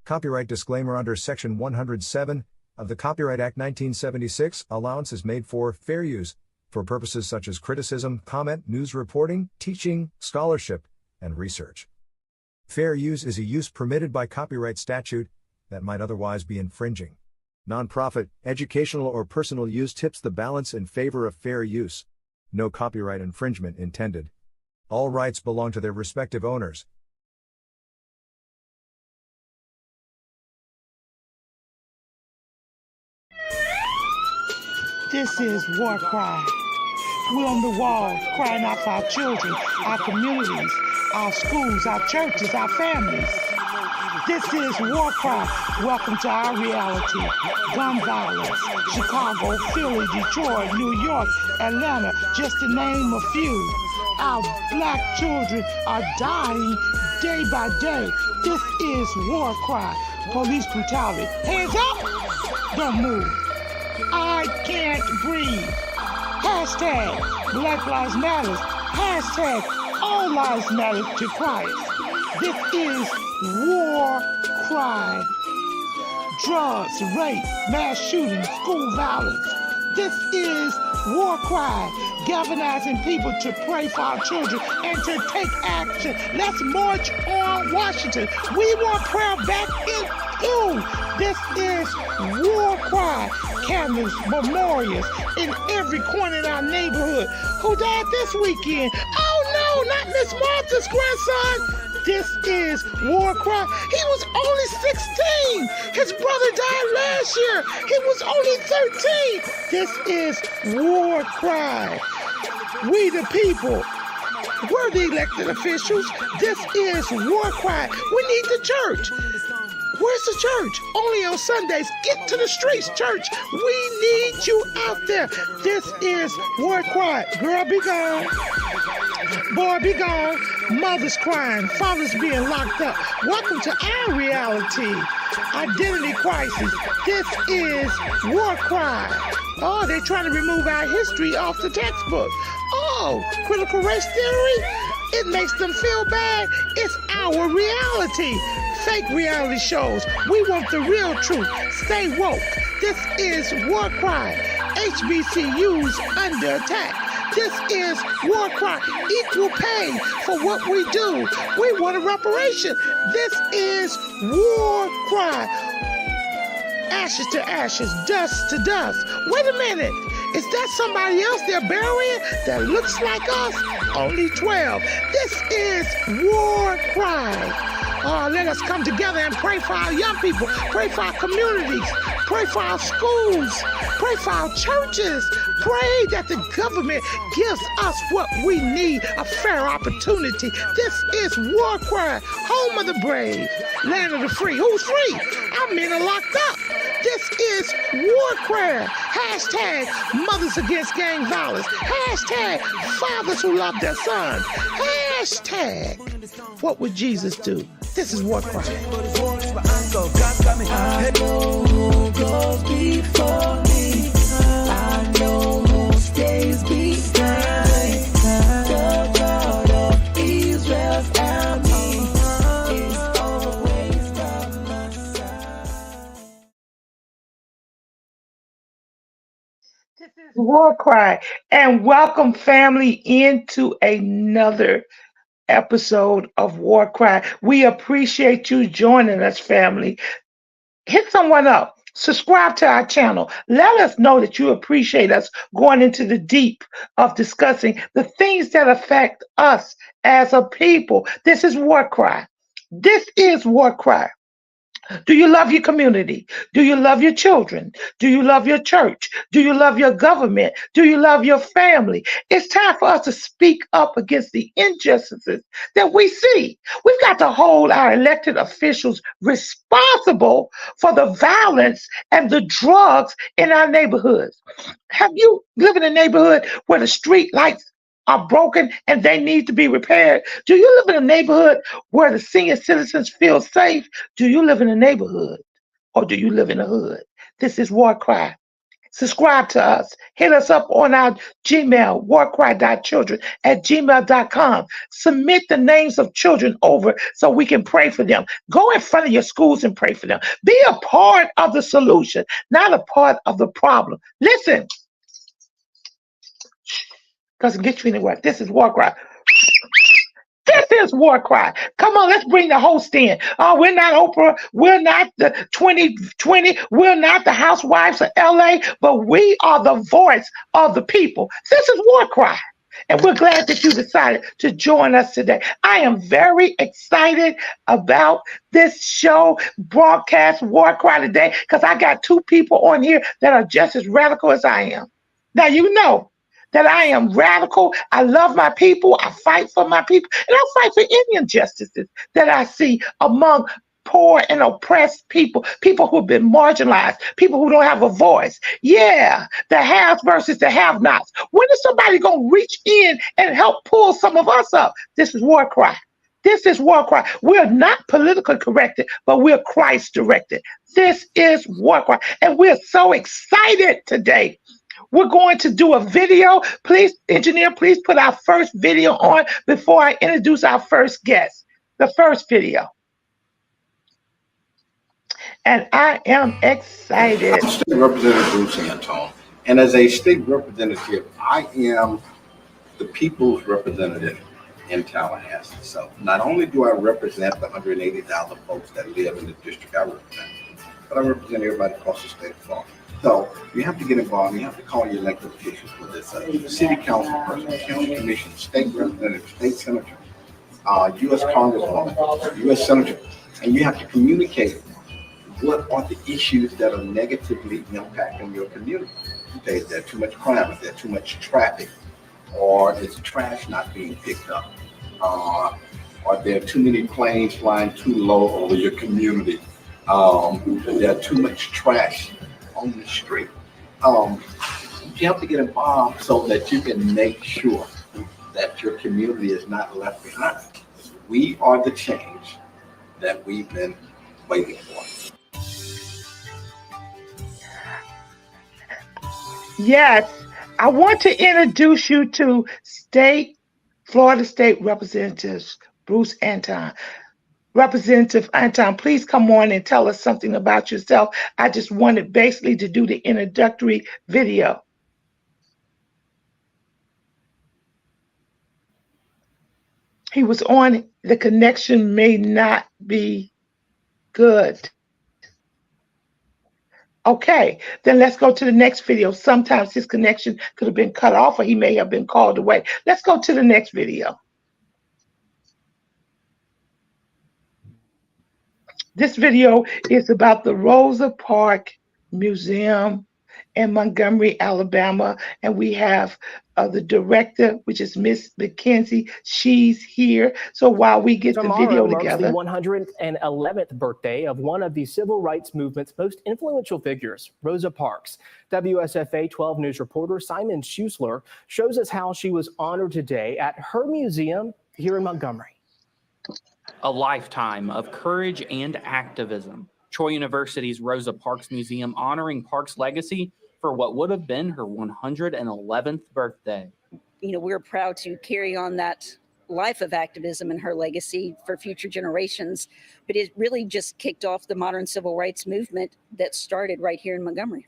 Copyright disclaimer: under Section 107 of the Copyright Act 1976, allowance is made for fair use for purposes such as criticism, comment, news reporting, teaching, scholarship, and research. Fair use is a use permitted by copyright statute that might otherwise be infringing. Nonprofit, educational, or personal use tips the balance in favor of fair use. No copyright infringement intended. All rights belong to their respective owners. This is War Cry. We're on the wall crying out for our children, our communities, our schools, our churches, our families. This is War Cry. Welcome to our reality. Gun violence, Chicago, Philly, Detroit, New York, Atlanta, just to name a few. Our black children are dying day by day. This is War Cry. Police brutality. Hands up! Don't move. I can't breathe. Hashtag Black Lives Matter. Hashtag All Lives Matter to Christ. This is War Cry. Drugs, rape, mass shootings, school violence. This is War Cry. Galvanizing people to pray for our children and to take action. Let's march on Washington. We want prayer back in school. This is War Cry. Candles, memorials in every corner in our neighborhood. Who died this weekend? Oh no, not Miss Martha's grandson. This is War Cry. He was only 16. His brother died last year. He was only 13. This is War Cry. We the people. We're the elected officials. This is War Cry. We need the church. Where's the church? Only on Sundays. Get to the streets, church. We need you out there. This is War Cry. Girl, be gone. Boy, be gone. Mothers crying. Fathers being locked up. Welcome to our reality. Identity crisis. This is War Cry. Oh, they're trying to remove our history off the textbook. Oh, critical race theory? It makes them feel bad. It's our reality. Fake reality shows. We want the real truth. Stay woke. This is War Cry. HBCUs under attack. This is War Cry. Equal pay for what we do. We want a reparation. This is War Cry. Ashes to ashes, dust to dust. Wait a minute. Is that somebody else they're burying that looks like us? Only 12. This is War Cry. Oh, let us come together and pray for our young people, pray for our communities, pray for our schools, pray for our churches, pray that the government gives us what we need, a fair opportunity. This is War Cry, home of the brave, land of the free. Who's free? Our men are locked up. This is War Cry. Hashtag mothers against gang violence. Hashtag fathers who love their sons. Hashtag what would Jesus do? This is War Cry. I know who goes before me. I know who stays behind. The God of Israel's army is always by my side. This is War Cry, and welcome family into another episode of War Cry. We appreciate you joining us, family. Hit someone up. Subscribe to our channel. Let us know that you appreciate us going into the deep of discussing the things that affect us as a people. This is War Cry. This is War Cry. Do you love your community? Do you love your children? Do you love your church? Do you love your government? Do you love your family? It's time for us to speak up against the injustices that we see. We've got to hold our elected officials responsible for the violence and the drugs in our neighborhoods. Have you lived in a neighborhood where the street lights are broken and they need to be repaired? Do you live in a neighborhood where the senior citizens feel safe? Do you live in a neighborhood or do you live in a hood? This is War Cry. Subscribe to us. Hit us up on our Gmail, warcry.children@gmail.com. Submit the names of children over so we can pray for them. Go in front of your schools and pray for them. Be a part of the solution, not a part of the problem. Listen, doesn't get you anywhere. This is War Cry. This is War Cry. Come on, let's bring the host in. Oh, we're not Oprah. We're not the 2020. We're not the housewives of LA, but we are the voice of the people. This is War Cry. And we're glad that you decided to join us today. I am very excited about this show, broadcast War Cry today, because I got two people on here that are just as radical as I am. Now, you know that I am radical. I love my people. I fight for my people. And I fight for any injustices that I see among poor and oppressed people, people who have been marginalized, people who don't have a voice. Yeah, the haves versus the have-nots. When is somebody going to reach in and help pull some of us up? This is War Cry. This is War Cry. We're not politically corrected, but we're Christ directed. This is War Cry. And we're so excited today. We're going to do a video. Please, engineer, please put our first video on before I introduce our first guest. The first video. And I am excited. I'm State Representative Bruce Antone, and as a state representative, I am the people's representative in Tallahassee. So not only do I represent the 180,000 folks that live in the district I represent, but I represent everybody across the state of Florida. So you have to get involved. You have to call your elected officials for this. City council person, county commission, state representative, state senator, U.S. congresswoman, U.S. senator, and you have to communicate what are the issues that are negatively impacting your community. Okay, is there too much crime? Is there too much traffic? Or is trash not being picked up? Are there too many planes flying too low over your community? Is there too much trash on the street? You have to get involved so that you can make sure that your community is not left behind. We are the change that we've been waiting for. Yes, I want to introduce you to Florida State Representatives Bruce Antone. Representative Antone, please come on and tell us something about yourself. I just wanted basically to do the introductory video. He was on, the connection may not be good. Okay, then let's go to the next video. Sometimes his connection could have been cut off or he may have been called away. Let's go to the next video. This video is about the Rosa Parks Musuem in Montgomery, Alabama. And we have the director, which is Miss McKenzie. She's here. So while we get the video together. Tomorrow marks the 111th birthday of one of the civil rights movement's most influential figures, Rosa Parks. WSFA 12 News reporter Simon Schuessler shows us how she was honored today at her museum here in Montgomery. A lifetime of courage and activism. Troy University's Rosa Parks Museum honoring Parks' legacy for what would have been her 111th birthday. You know, we're proud to carry on that life of activism and her legacy for future generations, but it really just kicked off the modern civil rights movement that started right here in Montgomery.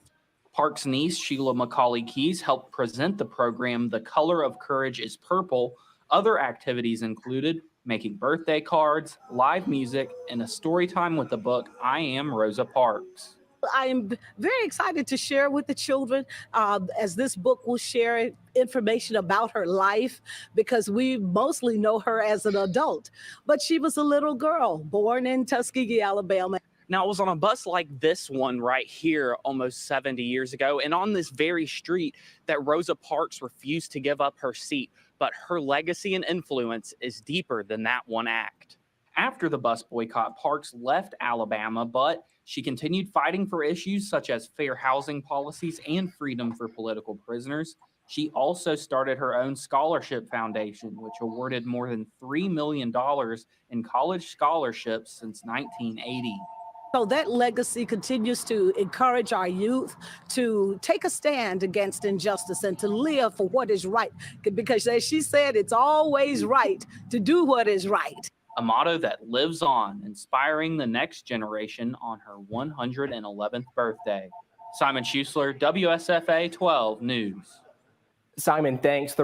Parks' niece, Sheila Macaulay Keys, helped present the program The Color of Courage is Purple. Other activities included making birthday cards, live music, and a story time with the book I Am Rosa Parks. I am very excited to share with the children as this book will share information about her life, because we mostly know her as an adult, but she was a little girl born in Tuskegee, Alabama. Now, I was on a bus like this one right here almost 70 years ago, and on this very street that Rosa Parks refused to give up her seat, but her legacy and influence is deeper than that one act. After the bus boycott, Parks left Alabama, but she continued fighting for issues such as fair housing policies and freedom for political prisoners. She also started her own scholarship foundation, which awarded more than $3 million in college scholarships since 1980. So that legacy continues to encourage our youth to take a stand against injustice and to live for what is right. Because as she said, it's always right to do what is right. A motto that lives on, inspiring the next generation on her 111th birthday. Simon Schusler, WSFA 12 News. Simon, thanks.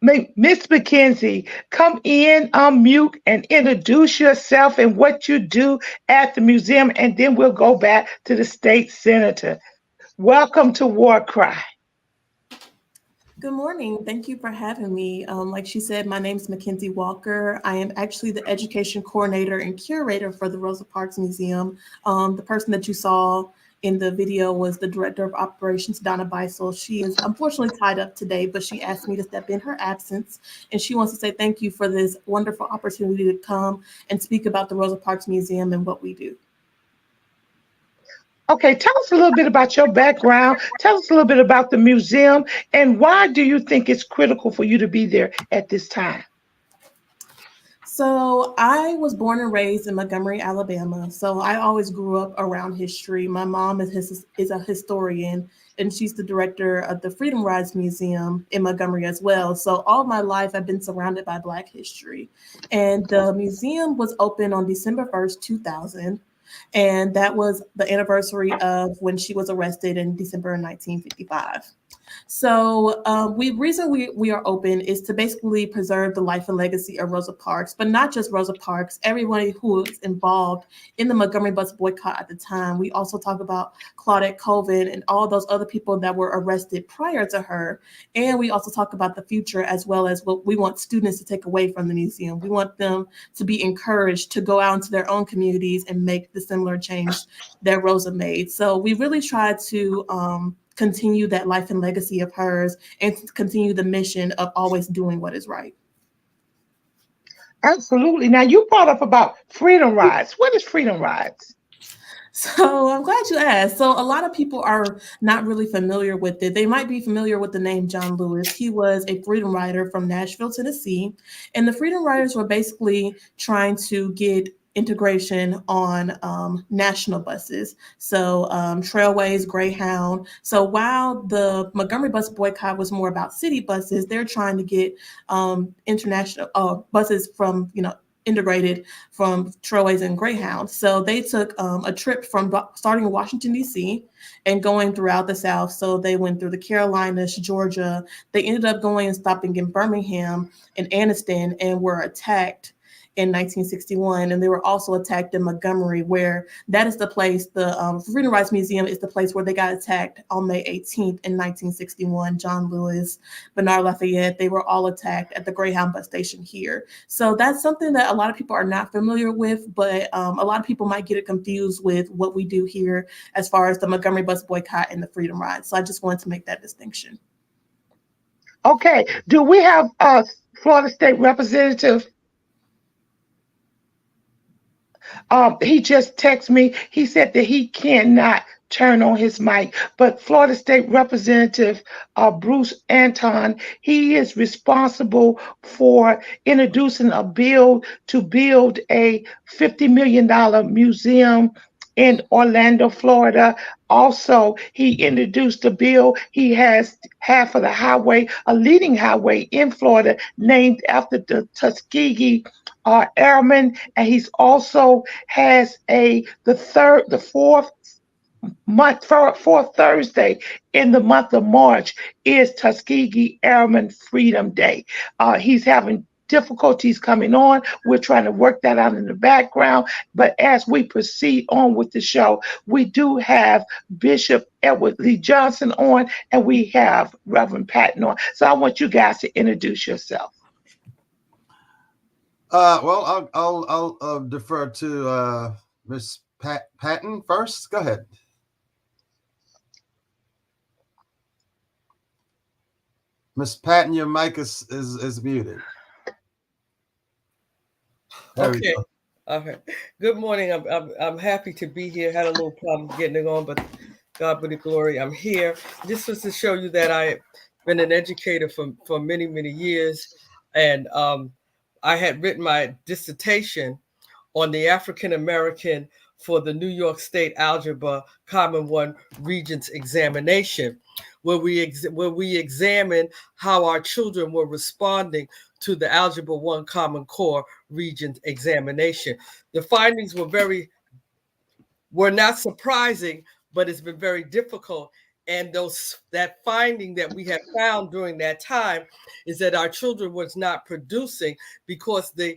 Miss McKenzie, come in, unmute, and introduce yourself and what you do at the museum, and then we'll go back to the state senator. Welcome to War Cry. Good morning. Thank you for having me. Like she said, my name is McKenzie Walker. I am actually the Education Coordinator and Curator for the Rosa Parks Museum. The person that you saw in the video was the Director of Operations, Donna Beisel. She is unfortunately tied up today, but she asked me to step in her absence. And she wants to say thank you for this wonderful opportunity to come and speak about the Rosa Parks Museum and what we do. Okay, tell us a little bit about your background. Tell us a little bit about the museum, and why do you think it's critical for you to be there at this time? So I was born and raised in Montgomery, Alabama. So I always grew up around history. My mom is a historian, and she's the director of the Freedom Rides Museum in Montgomery as well. So all my life I've been surrounded by Black history. And the museum was open on December 1st, 2000. And that was the anniversary of when she was arrested in December 1955. So reason we are open is to basically preserve the life and legacy of Rosa Parks, but not just Rosa Parks, everyone who was involved in the Montgomery Bus Boycott at the time. We also talk about Claudette Colvin and all those other people that were arrested prior to her. And we also talk about the future, as well as what we want students to take away from the museum. We want them to be encouraged to go out into their own communities and make the similar change that Rosa made. So we really try to continue that life and legacy of hers and continue the mission of always doing what is right. Absolutely. Now, you brought up about Freedom Rides. What is Freedom Rides? So I'm glad you asked. So a lot of people are not really familiar with it. They might be familiar with the name John Lewis. He was a freedom rider from Nashville, Tennessee. And the Freedom Riders were basically trying to get integration on national buses. So Trailways, Greyhound. So while the Montgomery Bus Boycott was more about city buses, they're trying to get international buses from, integrated from Trailways and Greyhound. So they took a trip from starting in Washington, D.C. and going throughout the South. So they went through the Carolinas, Georgia. They ended up going and stopping in Birmingham and Anniston and were attacked in 1961, and they were also attacked in Montgomery, where that is the place, the Freedom Rides Museum is the place where they got attacked on May 18th in 1961. John Lewis, Bernard Lafayette, they were all attacked at the Greyhound bus station here. So that's something that a lot of people are not familiar with, but a lot of people might get it confused with what we do here as far as the Montgomery Bus Boycott and the Freedom Rides. So I just wanted to make that distinction. Okay, do we have a Florida State Representative? He just texted me. He said that he cannot turn on his mic, but Florida State Representative Bruce Antone, he is responsible for introducing a bill to build a $50 million museum in Orlando, Florida. Also, he introduced a bill. He has half of the highway, a leading highway in Florida, named after the Tuskegee Airmen, and he's also has the fourth Thursday in the month of March is Tuskegee Airmen Freedom Day. He's having difficulties coming on. We're trying to work that out in the background. But as we proceed on with the show, we do have Bishop Edward Lee Johnson on, and we have Reverend Patton on. So I want you guys to introduce yourself. Well, I'll defer to Miss Patton first. Go ahead. Miss Patton, your mic is muted. Okay. All right. Good morning. I'm happy to be here. Had a little problem getting it on, but God be the glory. I'm here. This was to show you that I've been an educator for many, many years, and I had written my dissertation on the African American for the New York State Algebra Common One Regents examination, where we examine how our children were responding to the Algebra 1 Common Core Regents examination. The findings were not surprising, but it's been very difficult. And that finding that we have found during that time is that our children was not producing because the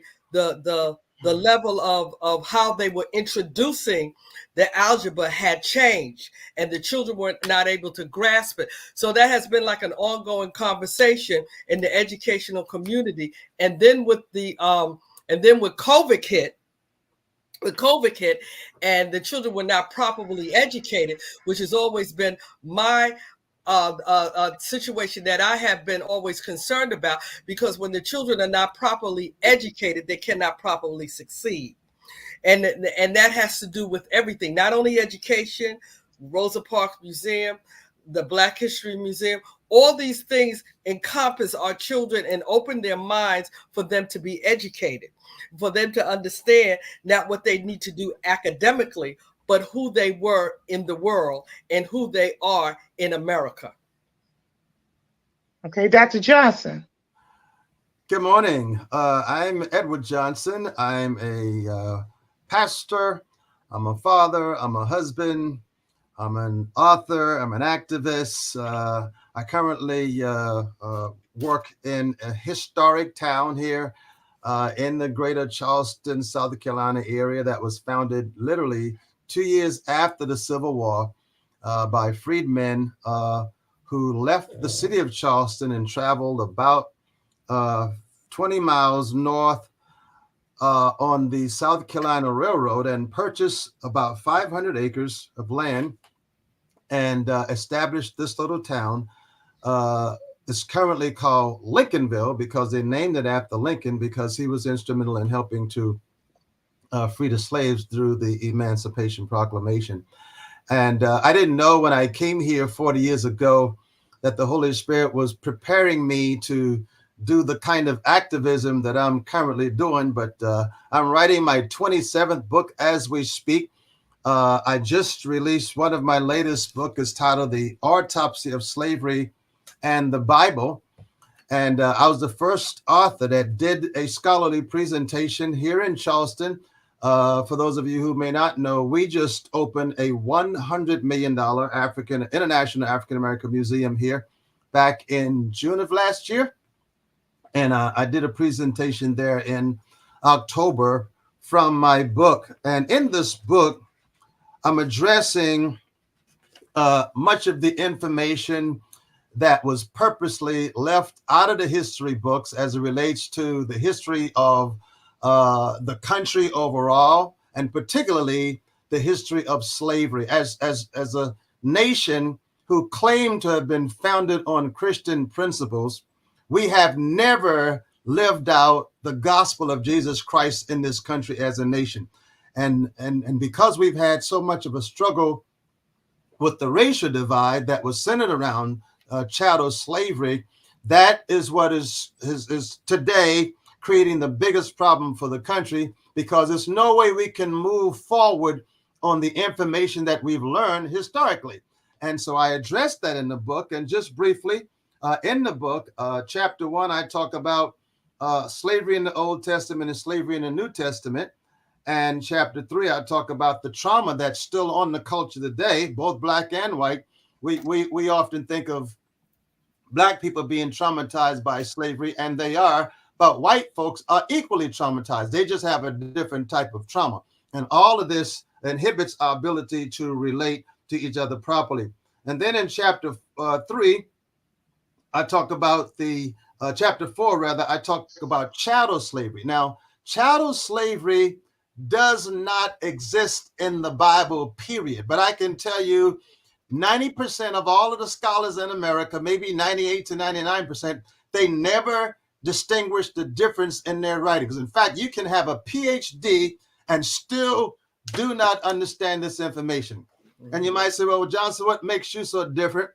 level of how they were introducing the algebra had changed, and the children were not able to grasp it. So that has been like an ongoing conversation in the educational community. And then with COVID hit, and the children were not properly educated, which has always been my situation that I have been always concerned about, because when the children are not properly educated, they cannot properly succeed. And that has to do with everything, not only education, Rosa Parks Museum, the Black History Museum, all these things encompass our children and open their minds for them to be educated, for them to understand not what they need to do academically, but who they were in the world and who they are in America. Okay, Dr. Johnson. Good morning. I'm Edward Johnson. I'm a pastor. I'm a father. I'm a husband. I'm an author. I'm an activist. I currently work in a historic town here in the greater Charleston, South Carolina area that was founded literally 2 years after the Civil War by freedmen who left the city of Charleston and traveled about 20 miles north on the South Carolina Railroad and purchased about 500 acres of land and established this little town. It's currently called Lincolnville because they named it after Lincoln, because he was instrumental in helping to free the slaves through the Emancipation Proclamation. And I didn't know when I came here 40 years ago that the Holy Spirit was preparing me to do the kind of activism that I'm currently doing, but I'm writing my 27th book as we speak. I just released one of my latest books, is titled The Autopsy of Slavery and the Bible. And I was the first author that did a scholarly presentation here in Charleston. For those of you who may not know, we just opened a $100 million International African American Museum here back in June of last year. And I did a presentation there in October from my book. And in this book, I'm addressing much of the information that was purposely left out of the history books as it relates to the history of the country overall, and particularly the history of slavery. As a nation who claim to have been founded on Christian principles, we have never lived out the gospel of Jesus Christ in this country as a nation. And because we've had so much of a struggle with the racial divide that was centered around chattel slavery, that is what is today creating the biggest problem for the country, because there's no way we can move forward on the information that we've learned historically. And so I addressed that in the book. And just briefly, in the book, chapter 1, I talk about slavery in the Old Testament and slavery in the New Testament. And chapter 3, I talk about the trauma that's still on the culture today, both black and white. We often think of black people being traumatized by slavery, and they are, but white folks are equally traumatized. They just have a different type of trauma. And all of this inhibits our ability to relate to each other properly. And then in chapter 3, I talk about chapter 4, rather, I talk about chattel slavery. Now, chattel slavery does not exist in the Bible, period. But I can tell you 90% of all of the scholars in America, maybe 98 to 99%, they never distinguish the difference in their writings. In fact, you can have a PhD and still do not understand this information. And you might say, well, Johnson, what makes you so different?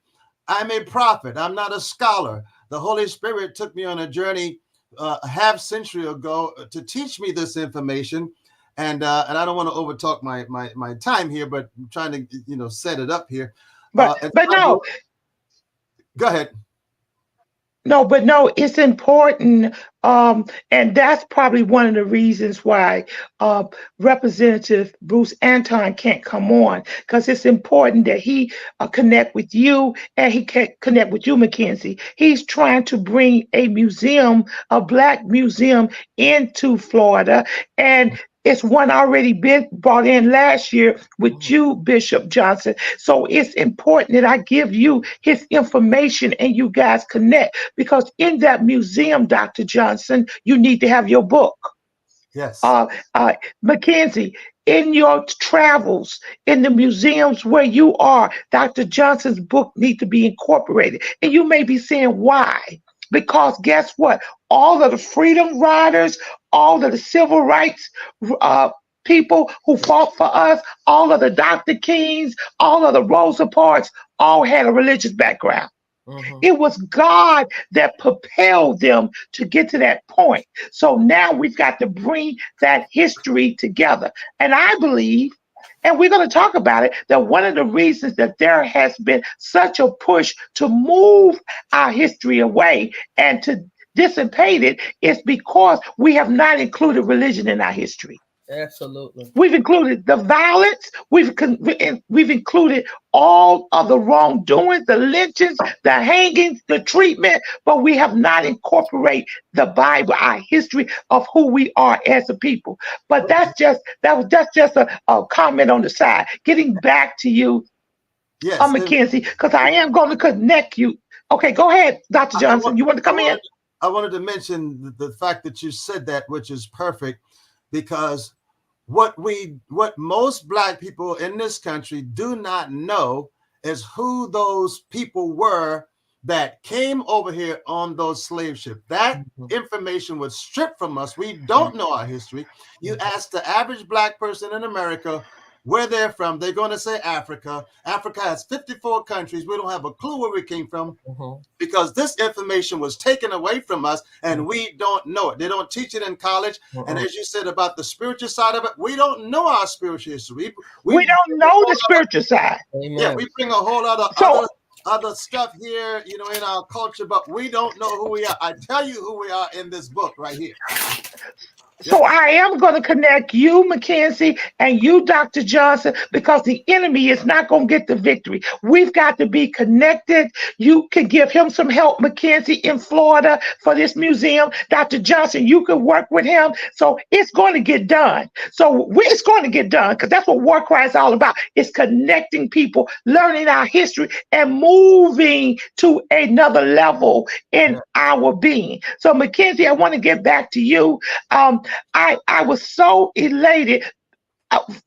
I'm a prophet. I'm not a scholar. The Holy Spirit took me on a journey a half century ago to teach me this information. And I don't want to overtalk my time here, but I'm trying to set it up here. But no, go ahead. No, it's important, and that's probably one of the reasons why Representative Bruce Antone can't come on, because it's important that he connect with you and he can connect with you, McKenzie. He's trying to bring a museum, a Black museum, into Florida, and it's one already been brought in last year with you, Bishop Johnson. So it's important that I give you his information and you guys connect, because in that museum, Dr. Johnson, you need to have your book. Yes. McKenzie, in your travels, in the museums where you are, Dr. Johnson's book needs to be incorporated. And you may be saying, why? Because guess what? All of the freedom riders, all of the civil rights people who fought for us, all of the Dr. Kings, all of the Rosa Parks, all had a religious background. It was God that propelled them to get to that point. So now we've got to bring that history together. And I believe, and we're going to talk about it, that one of the reasons that there has been such a push to move our history away and to dissipate it is because we have not included religion in our history. Absolutely. We've included the violence. We've included all of the wrongdoings, the lynchings, the hangings, the treatment, but we have not incorporated the Bible, our history of who we are as a people. But that's just a comment on the side. Getting back to you, yes, McKenzie, because I am going to connect you. Okay, go ahead, Dr. Johnson. You want to come in? I wanted to mention the fact that you said that, which is perfect, because what most Black people in this country do not know is who those people were that came over here on those slave ships. That information was stripped from us. We don't know our history. You ask the average Black person in America where they're from, they're going to say Africa. Africa has 54 countries. We don't have a clue where we came from because this information was taken away from us and we don't know it. They don't teach it in college. And as you said about the spiritual side of it, we don't know our spiritual history. We don't know the spiritual side. Yeah, we bring a whole lot of other stuff here, in our culture, but we don't know who we are. I tell you who we are in this book right here. So I am going to connect you, McKenzie, and you, Dr. Johnson, because the enemy is not going to get the victory. We've got to be connected. You can give him some help, McKenzie, in Florida for this museum. Dr. Johnson, you can work with him. So it's going to get done. It's going to get done because that's what War Cry is all about. It's connecting people, learning our history, and moving to another level in our being. So, McKenzie, I want to get back to you. I was so elated.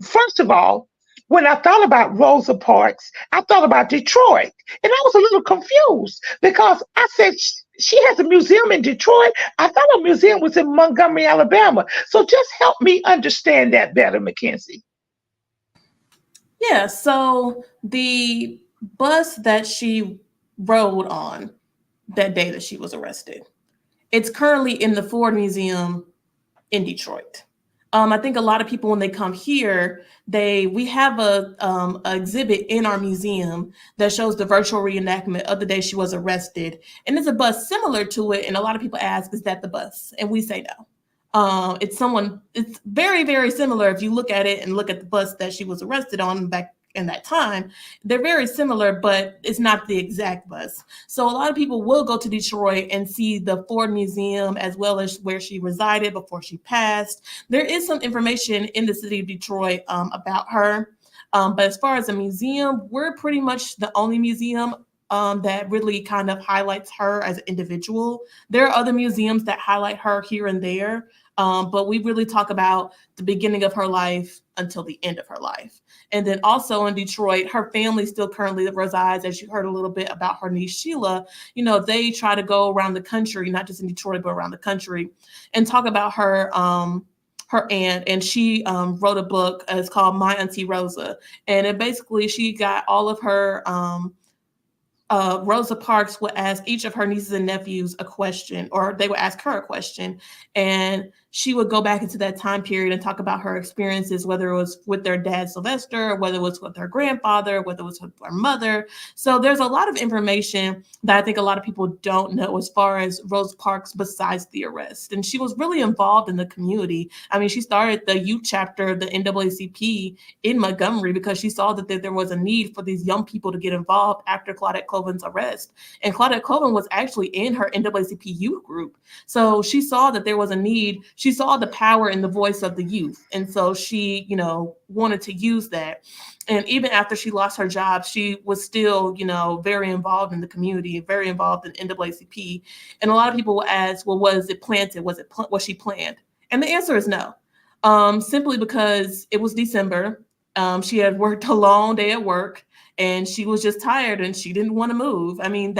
First of all, when I thought about Rosa Parks, I thought about Detroit. And I was a little confused because I said, she has a museum in Detroit. I thought a museum was in Montgomery, Alabama. So just help me understand that better, McKenzie. Yeah, so the bus that she rode on that day that she was arrested, it's currently in the Ford Museum in Detroit. I think a lot of people, when they come here, we have a exhibit in our museum that shows the virtual reenactment of the day she was arrested. And it's a bus similar to it. And a lot of people ask, is that the bus? And we say no. It's very, very similar. If you look at it and look at the bus that she was arrested on back in that time, they're very similar, but it's not the exact bus. So a lot of people will go to Detroit and see the Ford Museum as well as where she resided before she passed. There is some information in the city of Detroit about her. But as far as a museum, we're pretty much the only museum that really kind of highlights her as an individual. There are other museums that highlight her here and there, but we really talk about the beginning of her life until the end of her life. And then also in Detroit, her family still currently resides, as you heard a little bit about her niece Sheila. They try to go around the country, not just in Detroit, but around the country, and talk about her aunt. And she wrote a book. It's called My Auntie Rosa. And it basically, she got all of her Rosa Parks would ask each of her nieces and nephews a question, or they would ask her a question, and she would go back into that time period and talk about her experiences, whether it was with their dad, Sylvester, or whether it was with her grandfather, whether it was with her mother. So there's a lot of information that I think a lot of people don't know as far as Rosa Parks besides the arrest. And she was really involved in the community. I mean, she started the youth chapter of the NAACP in Montgomery because she saw that there was a need for these young people to get involved after Claudette Colvin's arrest. And Claudette Colvin was actually in her NAACP youth group. So she saw that there was a need. She saw the power in the voice of the youth. And so she, wanted to use that. And even after she lost her job, she was still, very involved in the community, very involved in NAACP. And a lot of people will ask, well, was it planted? Was she planned? And the answer is no. Simply because it was December. She had worked a long day at work and she was just tired and she didn't want to move. I mean,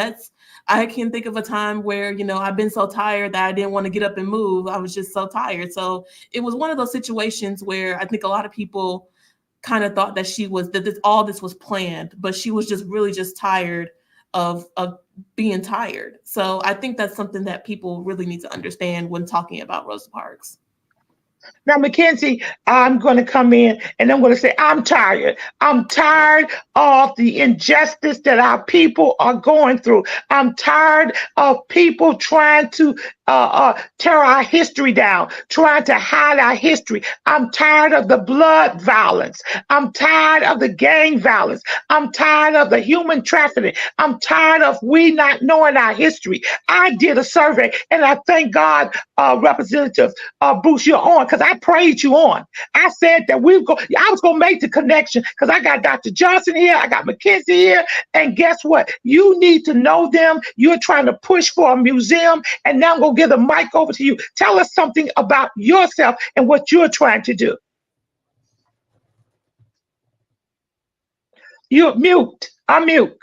I can think of a time where, I've been so tired that I didn't want to get up and move. I was just so tired. So it was one of those situations where I think a lot of people kind of thought that all this was planned, but she was just really just tired of being tired. So I think that's something that people really need to understand when talking about Rosa Parks. Now, McKenzie, I'm going to come in and I'm going to say, I'm tired. I'm tired of the injustice that our people are going through. I'm tired of people trying to tear our history down, trying to hide our history. I'm tired of the blood violence. I'm tired of the gang violence. I'm tired of the human trafficking. I'm tired of we not knowing our history. I did a survey and I thank God, Representative Bruce, you're on, because I prayed you on. I said that I was going to make the connection because I got Dr. Johnson here, I got McKenzie here, and guess what? You need to know them. You're trying to push for a museum, and now I'm going to give the mic over to you. Tell us something about yourself and what you're trying to do. You're mute. I'm mute.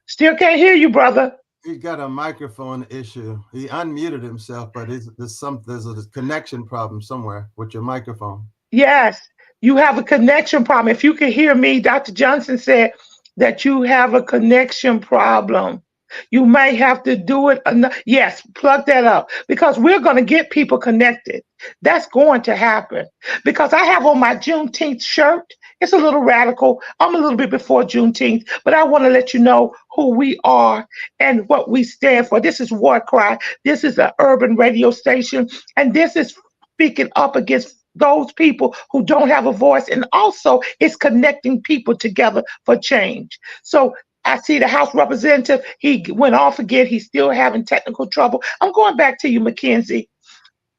Still can't hear you, brother. He got a microphone issue. He unmuted himself, but there's a connection problem somewhere with your microphone. Yes, you have a connection problem. If you can hear me, Dr. Johnson said that you have a connection problem. You may have to do it. Yes, plug that up because we're going to get people connected. That's going to happen because I have on my Juneteenth shirt. It's a little radical. I'm a little bit before Juneteenth, but I want to let you know who we are and what we stand for. This is War Cry. This is an urban radio station, and this is speaking up against those people who don't have a voice, and also it's connecting people together for change. So I see the House Representative, he went off again. He's still having technical trouble. I'm going back to you, McKenzie.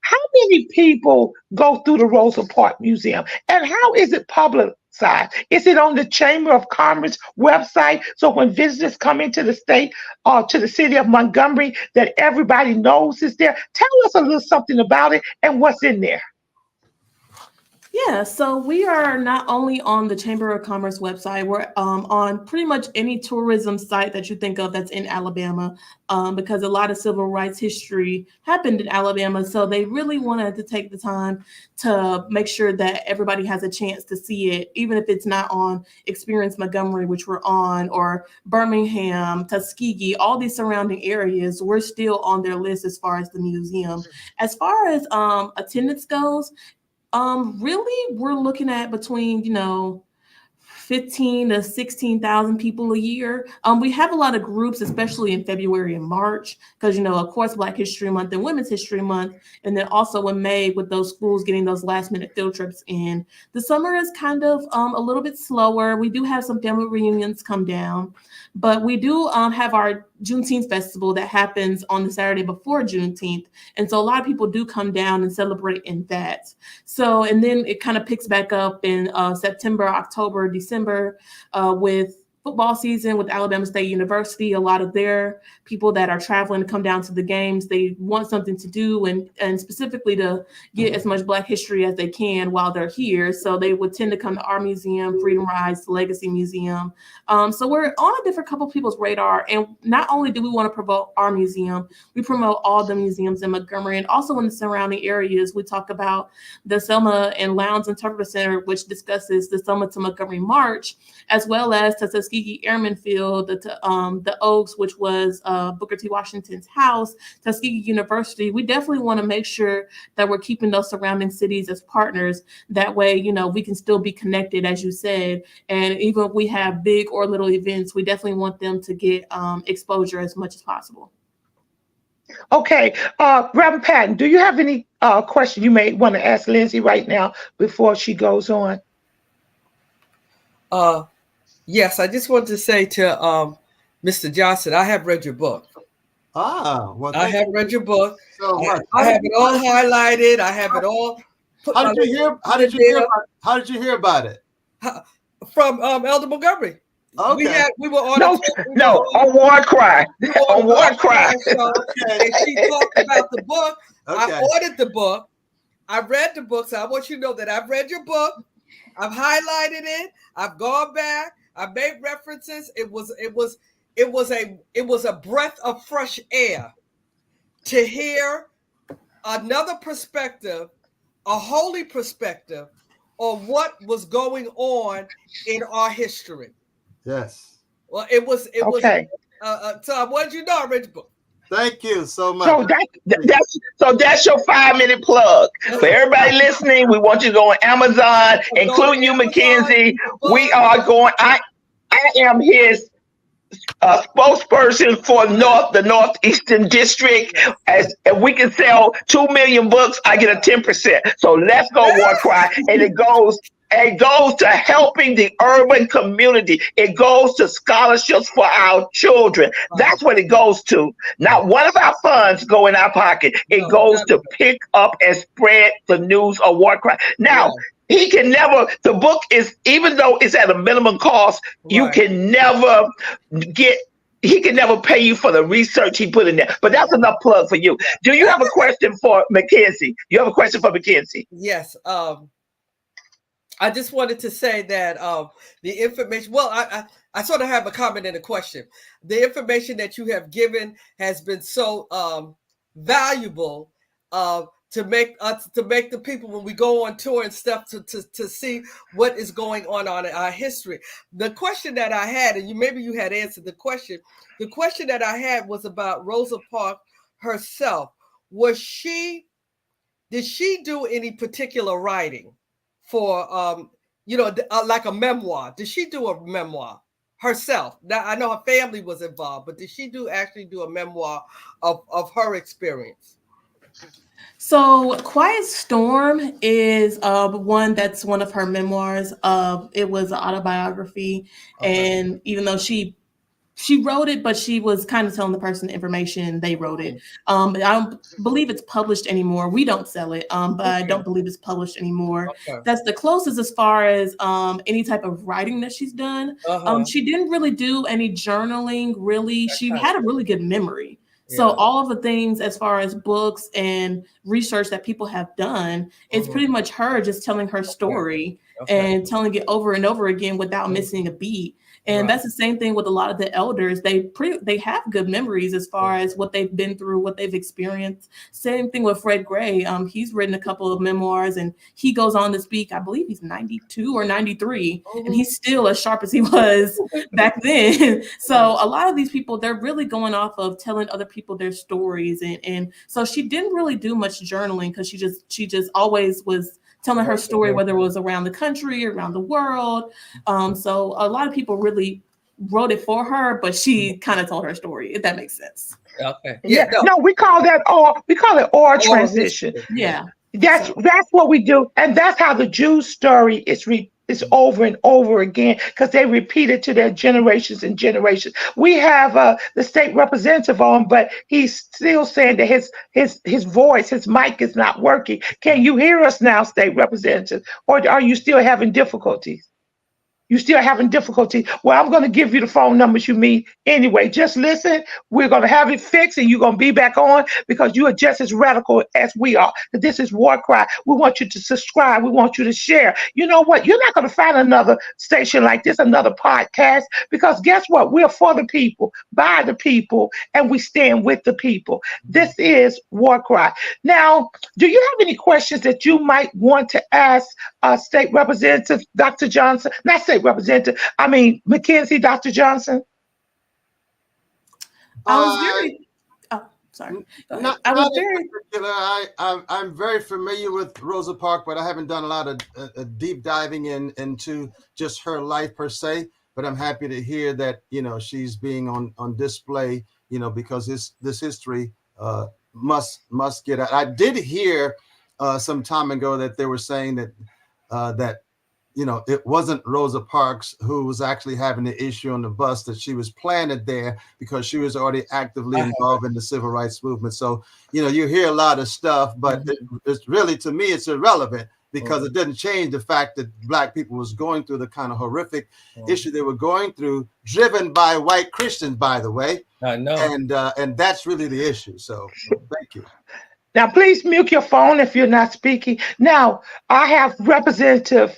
How many people go through the Rosa Parks Museum, and how is it publicized? Is it on the Chamber of Commerce website? So when visitors come into the state or to the city of Montgomery, that everybody knows is there? Tell us a little something about it and what's in there. Yeah, so we are not only on the Chamber of Commerce website, we're on pretty much any tourism site that you think of that's in Alabama, because a lot of civil rights history happened in Alabama. So they really wanted to take the time to make sure that everybody has a chance to see it, even if it's not on Experience Montgomery, which we're on, or Birmingham, Tuskegee, all these surrounding areas, we're still on their list as far as the museum. As far as attendance goes, really, we're looking at between, 15 to 16,000 people a year. We have a lot of groups, especially in February and March, because, of course, Black History Month and Women's History Month, and then also in May with those schools getting those last minute field trips in. The summer is kind of a little bit slower. We do have some family reunions come down, but we do have our Juneteenth festival that happens on the Saturday before Juneteenth. And so a lot of people do come down and celebrate in that. So, and then it kind of picks back up in September, October, December with football season with Alabama State University, a lot of their people that are traveling to come down to the games, they want something to do and specifically to get as much Black history as they can while they're here. So they would tend to come to our museum, Freedom Rides, the Legacy Museum. So we're on a different couple of people's radar. And not only do we want to promote our museum, we promote all the museums in Montgomery and also in the surrounding areas. We talk about the Selma and Lowndes Interpretive Center, which discusses the Selma to Montgomery March, as well as Tuskegee Airmen Field, the Oaks, which was Booker T. Washington's house, Tuskegee University. We definitely want to make sure that we're keeping those surrounding cities as partners. That way, you know, we can still be connected, as you said. And even if we have big or little events, we definitely want them to get exposure as much as possible. Okay, Reverend Patton, do you have any question you may want to ask Lindsay right now before she goes on? Yes, I just wanted to say to Mr. Johnson, I have read your book. Well, I have read your book. So much. I have it all highlighted. I have it all. How did you hear about it? From Elder Montgomery. Okay. We were on on War Cry. On War Cry. And she talked about the book. Okay. I ordered the book. I read the book. So I want you to know that I've read your book. I've highlighted it. I've gone back. I made references. It was a breath of fresh air to hear another perspective, a holy perspective on what was going on in our history. Yes. Well, it was okay. So I wanted you to know I read the book. Thank you so much. So that's your 5-minute plug. For everybody listening, we want you to go on Amazon, including you, McKenzie. We are going, I am his spokesperson for the Northeastern District. As if we can sell 2 million books, I get a 10%. So let's go War Cry. And it goes to helping the urban community. It goes to scholarships for our children. That's what it goes to. Not one of our funds go in our pocket. It goes to pick up and spread the news of War Cry. Now, he can never, the book is, even though it's at a minimum cost, you can never he can never pay you for the research he put in there. But that's enough plug for you. Do you have a question for McKenzie? You have a question for McKenzie? Yes. I just wanted to say that the information, well, I sort of have a comment and a question. The information that you have given has been so valuable to make the people, when we go on tour and stuff, to see what is going on in our history. The question that I had, and maybe you had answered the question that I had was about Rosa Parks herself. Did she do any particular writing for, like a memoir? Did she do a memoir herself? Now, I know her family was involved, but did she actually do a memoir of her experience? So Quiet Storm is one of her memoirs. It was an autobiography. Okay. And even though she wrote it, but she was kind of telling the person the information, they wrote it. I don't believe it's published anymore. We don't sell it, but I don't believe it's published anymore. Okay. That's the closest as far as any type of writing that she's done. She didn't really do any journaling, really. She had a really good memory. So all of the things as far as books and research that people have done, it's pretty much her just telling her story and telling it over and over again without missing a beat. And that's the same thing with a lot of the elders. They have good memories as far as what they've been through, what they've experienced. Same thing with Fred Gray. He's written a couple of memoirs and he goes on to speak. I believe he's 92 or 93, and he's still as sharp as he was back then. So a lot of these people, they're really going off of telling other people their stories. And so she didn't really do much journaling because she just always was telling her story, whether it was around the country, around the world. So a lot of people really wrote it for her, but she kind of told her story, if that makes sense. Okay. No, we call it oral transition. Yeah. That's what we do. And that's how the Jews story is over and over again, because they repeat it to their generations and generations. We have the state representative on, but he's still saying that his voice, his mic is not working. Can you hear us now, state representative, or are you still having difficulties? You still having difficulty? Well, I'm going to give you the phone numbers you need anyway. Just listen. We're going to have it fixed and you're going to be back on because you are just as radical as we are. This is War Cry. We want you to subscribe. We want you to share. You know what? You're not going to find another station like this, another podcast, because guess what? We're for the people, by the people, and we stand with the people. This is War Cry. Now, do you have any questions that you might want to ask State Representative Dr. Johnson? Not State Representative, I mean McKenzie, Dr. Johnson? I was very, sorry. I was very particular. I'm very familiar with Rosa Parks, but I haven't done a lot of deep diving into just her life per se. But I'm happy to hear that, you know, she's being on display, you know, because this history must get out. I did hear some time ago that they were saying that you know, it wasn't Rosa Parks who was actually having the issue on the bus, that she was planted there because she was already actively involved in the civil rights movement. So, you know, you hear a lot of stuff, but it's really, to me, it's irrelevant because it didn't change the fact that Black people was going through the kind of horrific issue they were going through, driven by white Christians, by the way. I know. And that's really the issue. So thank you. Now, please mute your phone if you're not speaking. Now, I have Representative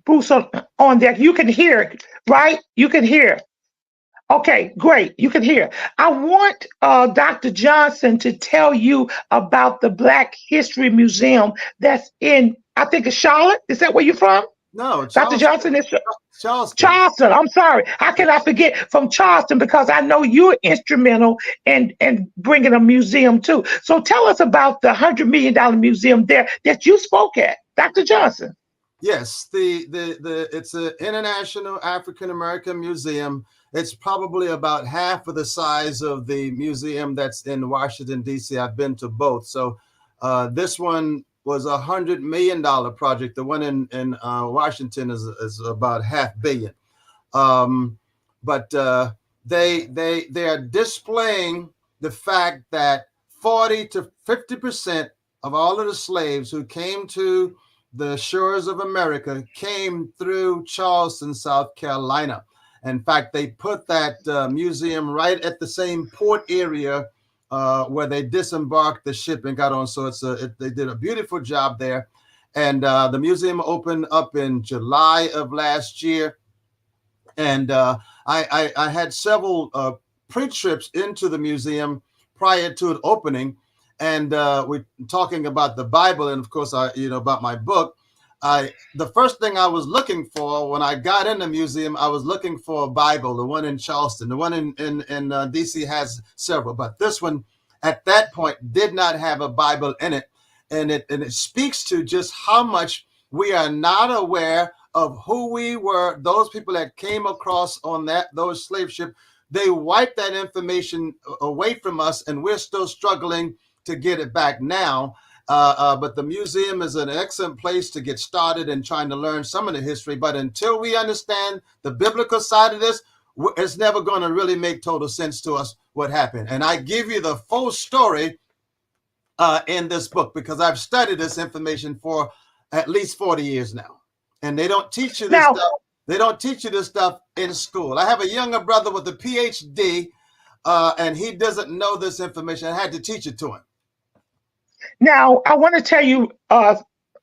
Bruce on there. You can hear it, right? You can hear. Okay, great. You can hear. I want Dr. Johnson to tell you about the Black History Museum that's in, I think it's Charlotte. Is that where you're from? No, Dr. Johnson is Charleston. Charleston. I'm sorry. How can I forget from Charleston? Because I know you're instrumental in bringing a museum too. So tell us about the $100 million museum there that you spoke at, Dr. Johnson. Yes, it's an international African American museum. It's probably about half of the size of the museum that's in Washington, D.C. I've been to both. So this one was $100 million project. The one in Washington is about $500 million. But they are displaying the fact that 40 to 50% of all of the slaves who came to the shores of America came through Charleston, South Carolina. In fact, they put that museum right at the same port area where they disembarked the ship and got on. So they did a beautiful job there. And the museum opened up in July of last year. And I had several pre-trips into the museum prior to it opening. And we're talking about the Bible, and of course, about my book. The first thing I was looking for when I got in the museum, I was looking for a Bible. The one in Charleston, the one in DC has several, but this one at that point did not have a Bible in it, and it speaks to just how much we are not aware of who we were. Those people that came across on those slave ships, they wiped that information away from us, and we're still struggling to get it back now. But the museum is an excellent place to get started in trying to learn some of the history. But until we understand the biblical side of this, it's never going to really make total sense to us what happened. And I give you the full story in this book because I've studied this information for at least 40 years now. And they don't teach you this stuff. They don't teach you this stuff in school. I have a younger brother with a PhD, and he doesn't know this information. I had to teach it to him. Now, I want to tell you,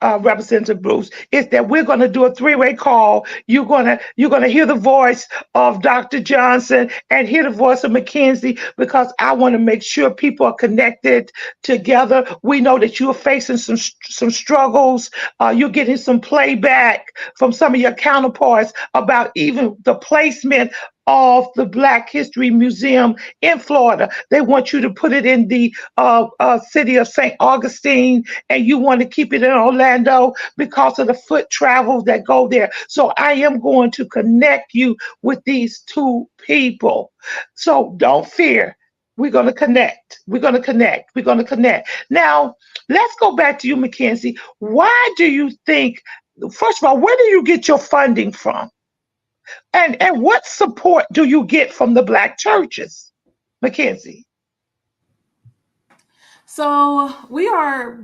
Representative Bruce, is that we're going to do a three-way call. You're gonna hear the voice of Dr. Johnson and hear the voice of McKenzie, because I want to make sure people are connected together. We know that you are facing some struggles. You're getting some playback from some of your counterparts about even the placement of the Black History Museum in Florida. They want you to put it in the city of St. Augustine, and you want to keep it in Orlando because of the foot travel that go there. So I am going to connect you with these two people. So don't fear. We're going to connect. We're going to connect. We're going to connect. Now, let's go back to you, McKenzie. Why do you think, first of all, where do you get your funding from? And what support do you get from the Black churches, McKenzie? So we are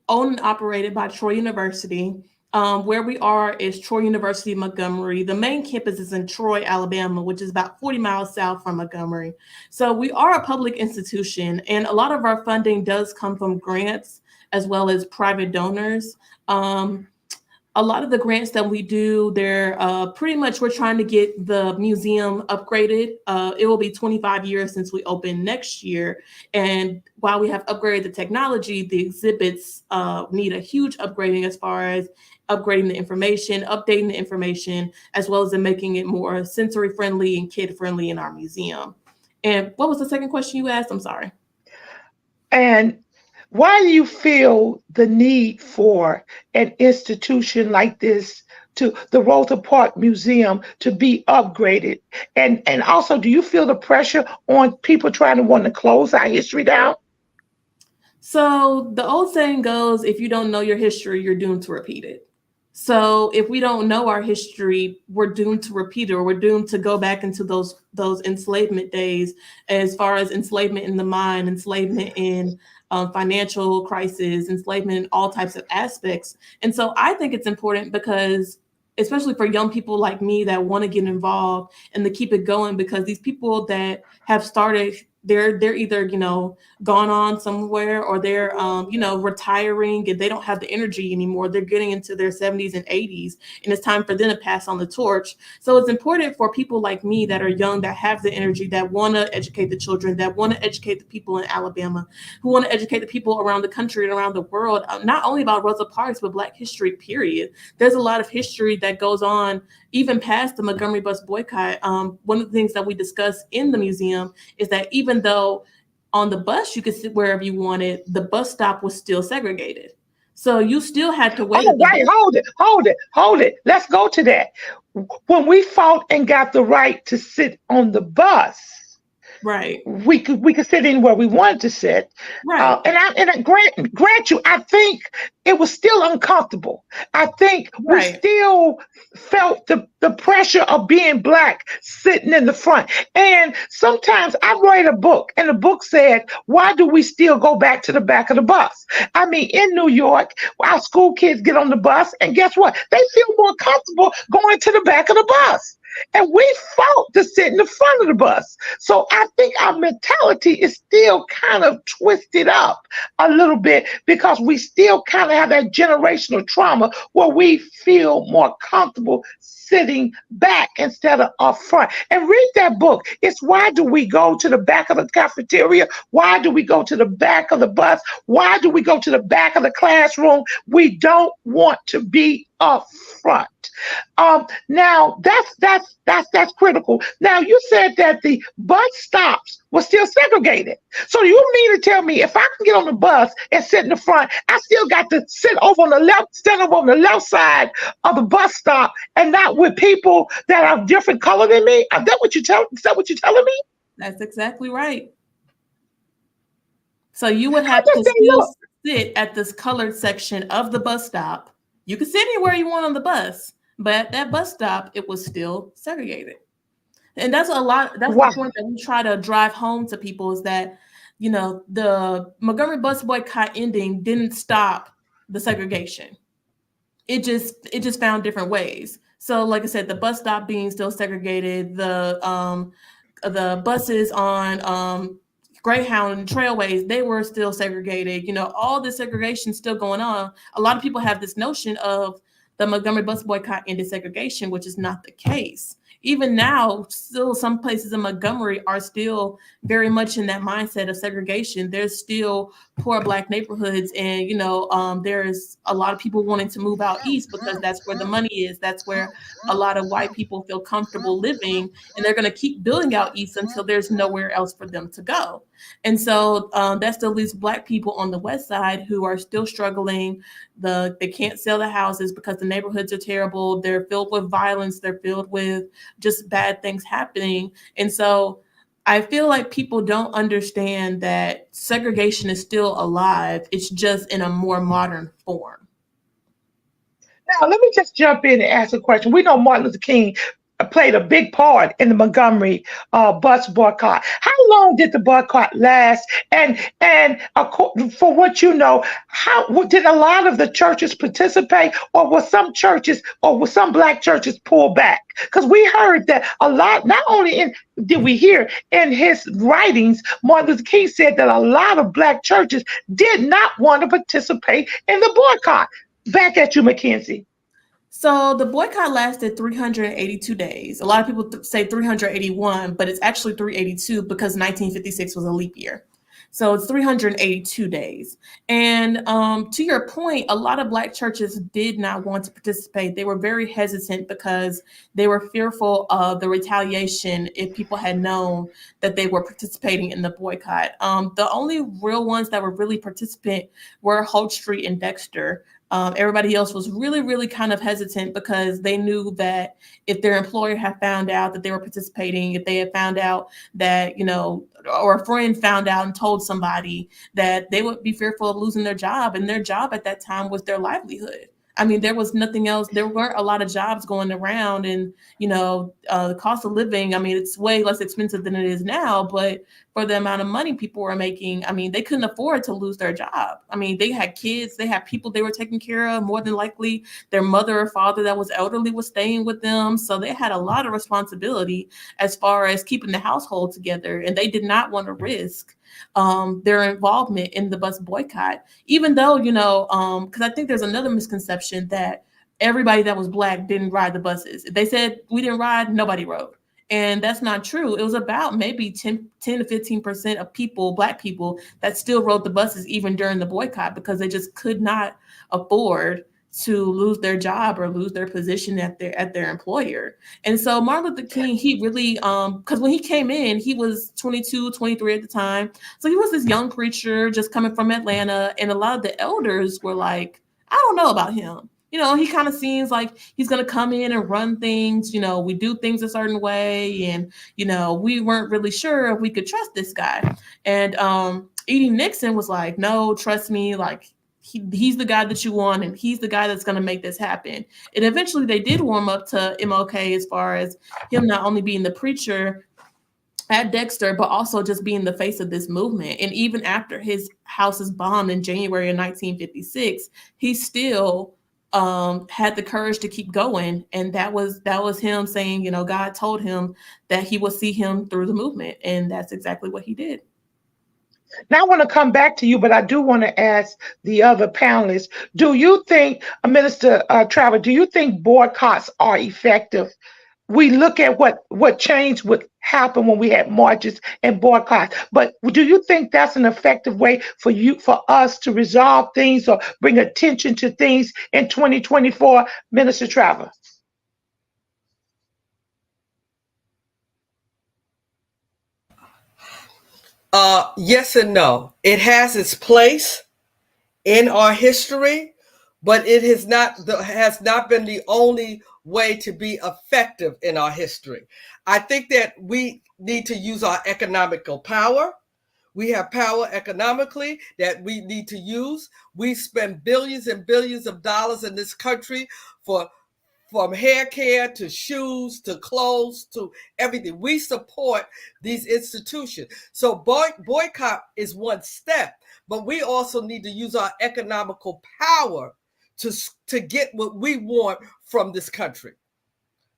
owned and operated by Troy University. Where we are is Troy University, Montgomery. The main campus is in Troy, Alabama, which is about 40 miles south from Montgomery. So we are a public institution, and a lot of our funding does come from grants as well as private donors. A lot of the grants that we do, they're pretty much, we're trying to get the museum upgraded. It will be 25 years since we open next year. And while we have upgraded the technology, the exhibits need a huge upgrading as far as upgrading the information, updating the information, as well as in making it more sensory friendly and kid friendly in our museum. And what was the second question you asked? I'm sorry. And why do you feel the need for an institution like this, to the Rosa Parks Museum, to be upgraded? And also, do you feel the pressure on people trying to want to close our history down? So the old saying goes, if you don't know your history, you're doomed to repeat it. So if we don't know our history, we're doomed to repeat it, or we're doomed to go back into those enslavement days, as far as enslavement in the mind, enslavement in financial crisis, enslavement in all types of aspects. And so I think it's important because, especially for young people like me that want to get involved and to keep it going, because these people that have started, they're either, gone on somewhere, or they're, retiring, and they don't have the energy anymore. They're getting into their 70s and 80s, and it's time for them to pass on the torch. So it's important for people like me that are young, that have the energy, that want to educate the children, that want to educate the people in Alabama, who want to educate the people around the country and around the world, not only about Rosa Parks, but Black history, period. There's a lot of history that goes on even past the Montgomery Bus Boycott. One of the things that we discuss in the museum is that even though on the bus you could sit wherever you wanted, the bus stop was still segregated. So you still had to wait. Oh, wait, hold it. Let's go to that. When we fought and got the right to sit on the bus, right, we could sit anywhere we wanted to sit. Right. And I grant you, I think it was still uncomfortable. I think we still felt the pressure of being Black sitting in the front. And sometimes I write a book, and the book said, why do we still go back to the back of the bus? I mean, in New York, our school kids get on the bus, and guess what? They feel more comfortable going to the back of the bus. And we fought to sit in the front of the bus. So I think our mentality is still kind of twisted up a little bit, because we still kind of have that generational trauma where we feel more comfortable sitting back instead of up front. And read that book. It's Why Do We Go to the Back of the Cafeteria? Why do we go to the back of the bus? Why do we go to the back of the classroom? We don't want to be up front. Now that's critical. Now, you said that the bus stops were still segregated. So you mean to tell me if I can get on the bus and sit in the front, I still got to stand over on the left side of the bus stop, and not with people that are different color than me? Is that what you're telling me? That's exactly right. So you would have to still sit at this colored section of the bus stop. You could sit anywhere you want on the bus, but at that bus stop, it was still segregated. And that's the point that we try to drive home to people, is that, the Montgomery Bus Boycott ending didn't stop the segregation. It just found different ways. So like I said, the bus stop being still segregated, the buses on Greyhound and Trailways, they were still segregated. All this segregation still going on. A lot of people have this notion of the Montgomery Bus Boycott ended segregation, which is not the case. Even now, still some places in Montgomery are still very much in that mindset of segregation. There's still poor Black neighborhoods, and there's a lot of people wanting to move out east because that's where the money is. That's where a lot of white people feel comfortable living, and they're going to keep building out east until there's nowhere else for them to go. And so that still leaves Black people on the west side who are still struggling. They can't sell the houses because the neighborhoods are terrible. They're filled with violence. They're filled with just bad things happening. And so I feel like people don't understand that segregation is still alive. It's just in a more modern form. Now, let me just jump in and ask a question. We know Martin Luther King played a big part in the Montgomery bus boycott. How long did the boycott last? And for what you know, how did a lot of the churches participate, or were some churches, or were some black churches pull back? Because we heard that a lot. Not only did we hear in his writings, Martin Luther King said that a lot of black churches did not want to participate in the boycott. Back at you, McKenzie. So the boycott lasted 382 days. A lot of people say 381, but it's actually 382 because 1956 was a leap year. So it's 382 days. And to your point, a lot of black churches did not want to participate. They were very hesitant because they were fearful of the retaliation if people had known that they were participating in the boycott. The only real ones that were really participant were Holt Street and Dexter. Everybody else was really, really kind of hesitant because they knew that if their employer had found out that they were participating, if they had found out that, or a friend found out and told somebody, that they would be fearful of losing their job. And their job at that time was their livelihood. I mean, there was nothing else. There weren't a lot of jobs going around, and, the cost of living, I mean, it's way less expensive than it is now, but for the amount of money people were making, I mean, they couldn't afford to lose their job. I mean, they had kids, they had people they were taking care of. More than likely, their mother or father that was elderly was staying with them. So they had a lot of responsibility as far as keeping the household together, and they did not want to risk their involvement in the bus boycott, even though, because I think there's another misconception that everybody that was black didn't ride the buses. If they said we didn't ride, nobody rode. And that's not true. It was about maybe 10 to 15% of people, black people, that still rode the buses even during the boycott because they just could not afford to lose their job or lose their position at their employer. And so Martin Luther King, he really, because when he came in, he was 22, 23 at the time. So he was this young preacher just coming from Atlanta. And a lot of the elders were like, I don't know about him. He kind of seems like he's going to come in and run things. We do things a certain way. And, we weren't really sure if we could trust this guy. And Edie Nixon was like, no, trust me. Like, he's the guy that you want, and he's the guy that's going to make this happen. And eventually they did warm up to MLK as far as him not only being the preacher at Dexter, but also just being the face of this movement. And even after his house is bombed in January of 1956, he still had the courage to keep going. And that was him saying, God told him that he would see him through the movement. And that's exactly what he did. Now I want to come back to you, but I do want to ask the other panelists, do you think, Minister Trevor, do you think boycotts are effective? We look at what change would happen when we had marches and boycotts, but do you think that's an effective way for us to resolve things or bring attention to things in 2024, Minister Trevor? Yes and no. It has its place in our history, but it has not been the only way to be effective in our history. I think that we need to use our economical power. We have power economically that we need to use. We spend billions and billions of dollars in this country from hair care to shoes to clothes to everything. We support these institutions. So boycott is one step, but we also need to use our economical power to get what we want from this country,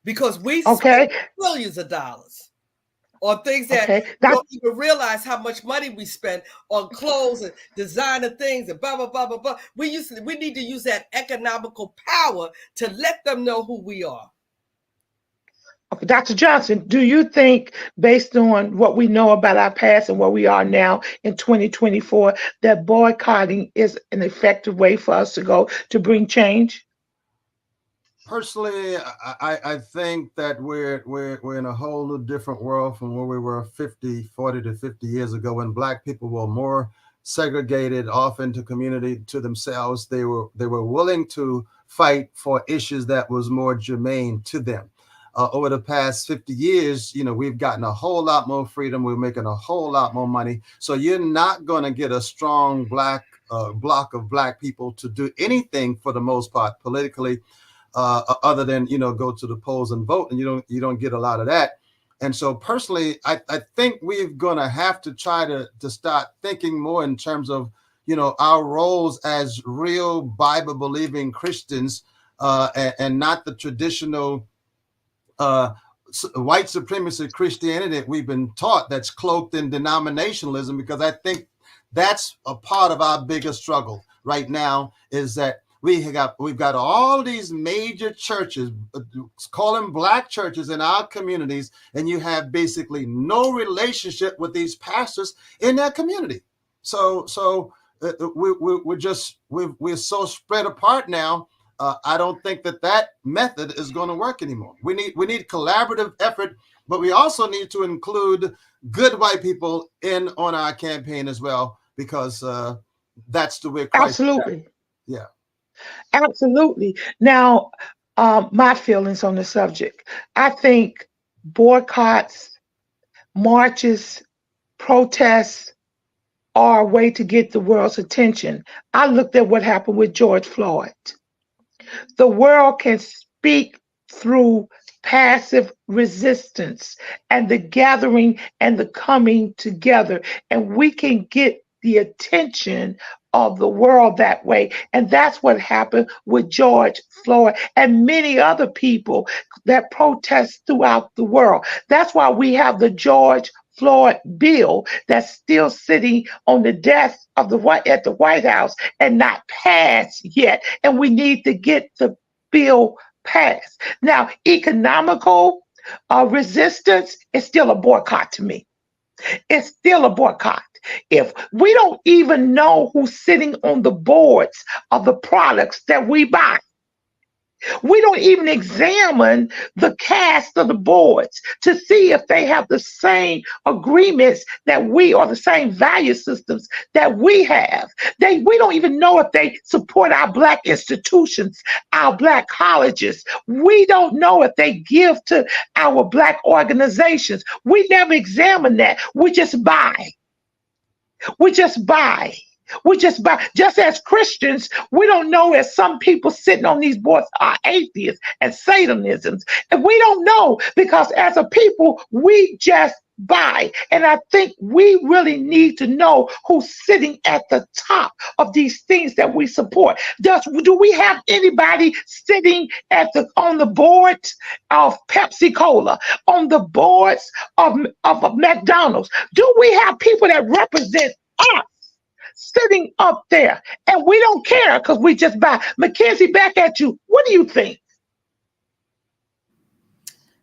because we spend billions of dollars on things that we don't even realize how much money we spend on clothes and designer things and blah, blah, blah, blah, blah. We need to use that economical power to let them know who we are. Okay, Dr. Johnson, do you think, based on what we know about our past and where we are now in 2024, that boycotting is an effective way for us to go to bring change? Personally, I think that we're in a whole different world from where we were 40 to 50 years ago, when Black people were more segregated off into community to themselves. They were willing to fight for issues that was more germane to them. Over the past 50 years, we've gotten a whole lot more freedom. We're making a whole lot more money. So you're not going to get a strong block of Black people to do anything for the most part politically other than, go to the polls and vote, and you don't get a lot of that. And so personally, I think we're going to have to try to start thinking more in terms of, our roles as real Bible believing Christians, and not the traditional white supremacy Christianity that we've been taught, that's cloaked in denominationalism, because I think that's a part of our biggest struggle right now, is that we've got all these major churches, call them Black churches in our communities, and you have basically no relationship with these pastors in that community. So we're so spread apart now. I don't think that method is going to work anymore. We need collaborative effort, but we also need to include good white people in on our campaign as well, because that's the way Christ. Absolutely. Yeah. Absolutely. Now, my feelings on the subject. I think boycotts, marches, protests are a way to get the world's attention. I looked at what happened with George Floyd. The world can speak through passive resistance and the gathering and the coming together, and we can get the attention of the world that way. And that's what happened with George Floyd and many other people that protest throughout the world. That's why we have the George Floyd bill that's still sitting on the desk of at the White House and not passed yet. And we need to get the bill passed. Now, economical resistance is still a boycott to me. It's still a boycott. If we don't even know who's sitting on the boards of the products that we buy, we don't even examine the cast of the boards to see if they have the same agreements that we, or the same value systems that we have. We don't even know if they support our Black institutions, our Black colleges. We don't know if they give to our Black organizations. We never examine that. We just buy. We just buy. We just buy. Just as Christians, we don't know if some people sitting on these boards are atheists and Satanisms. And we don't know, because as a people, we just buy. And I think we really need to know who's sitting at the top of these things that we support. Do we have anybody sitting on the boards of Pepsi Cola, on the boards of McDonald's? Do we have people that represent us sitting up there? And we don't care because we just buy. McKenzie, back at you. What do you think?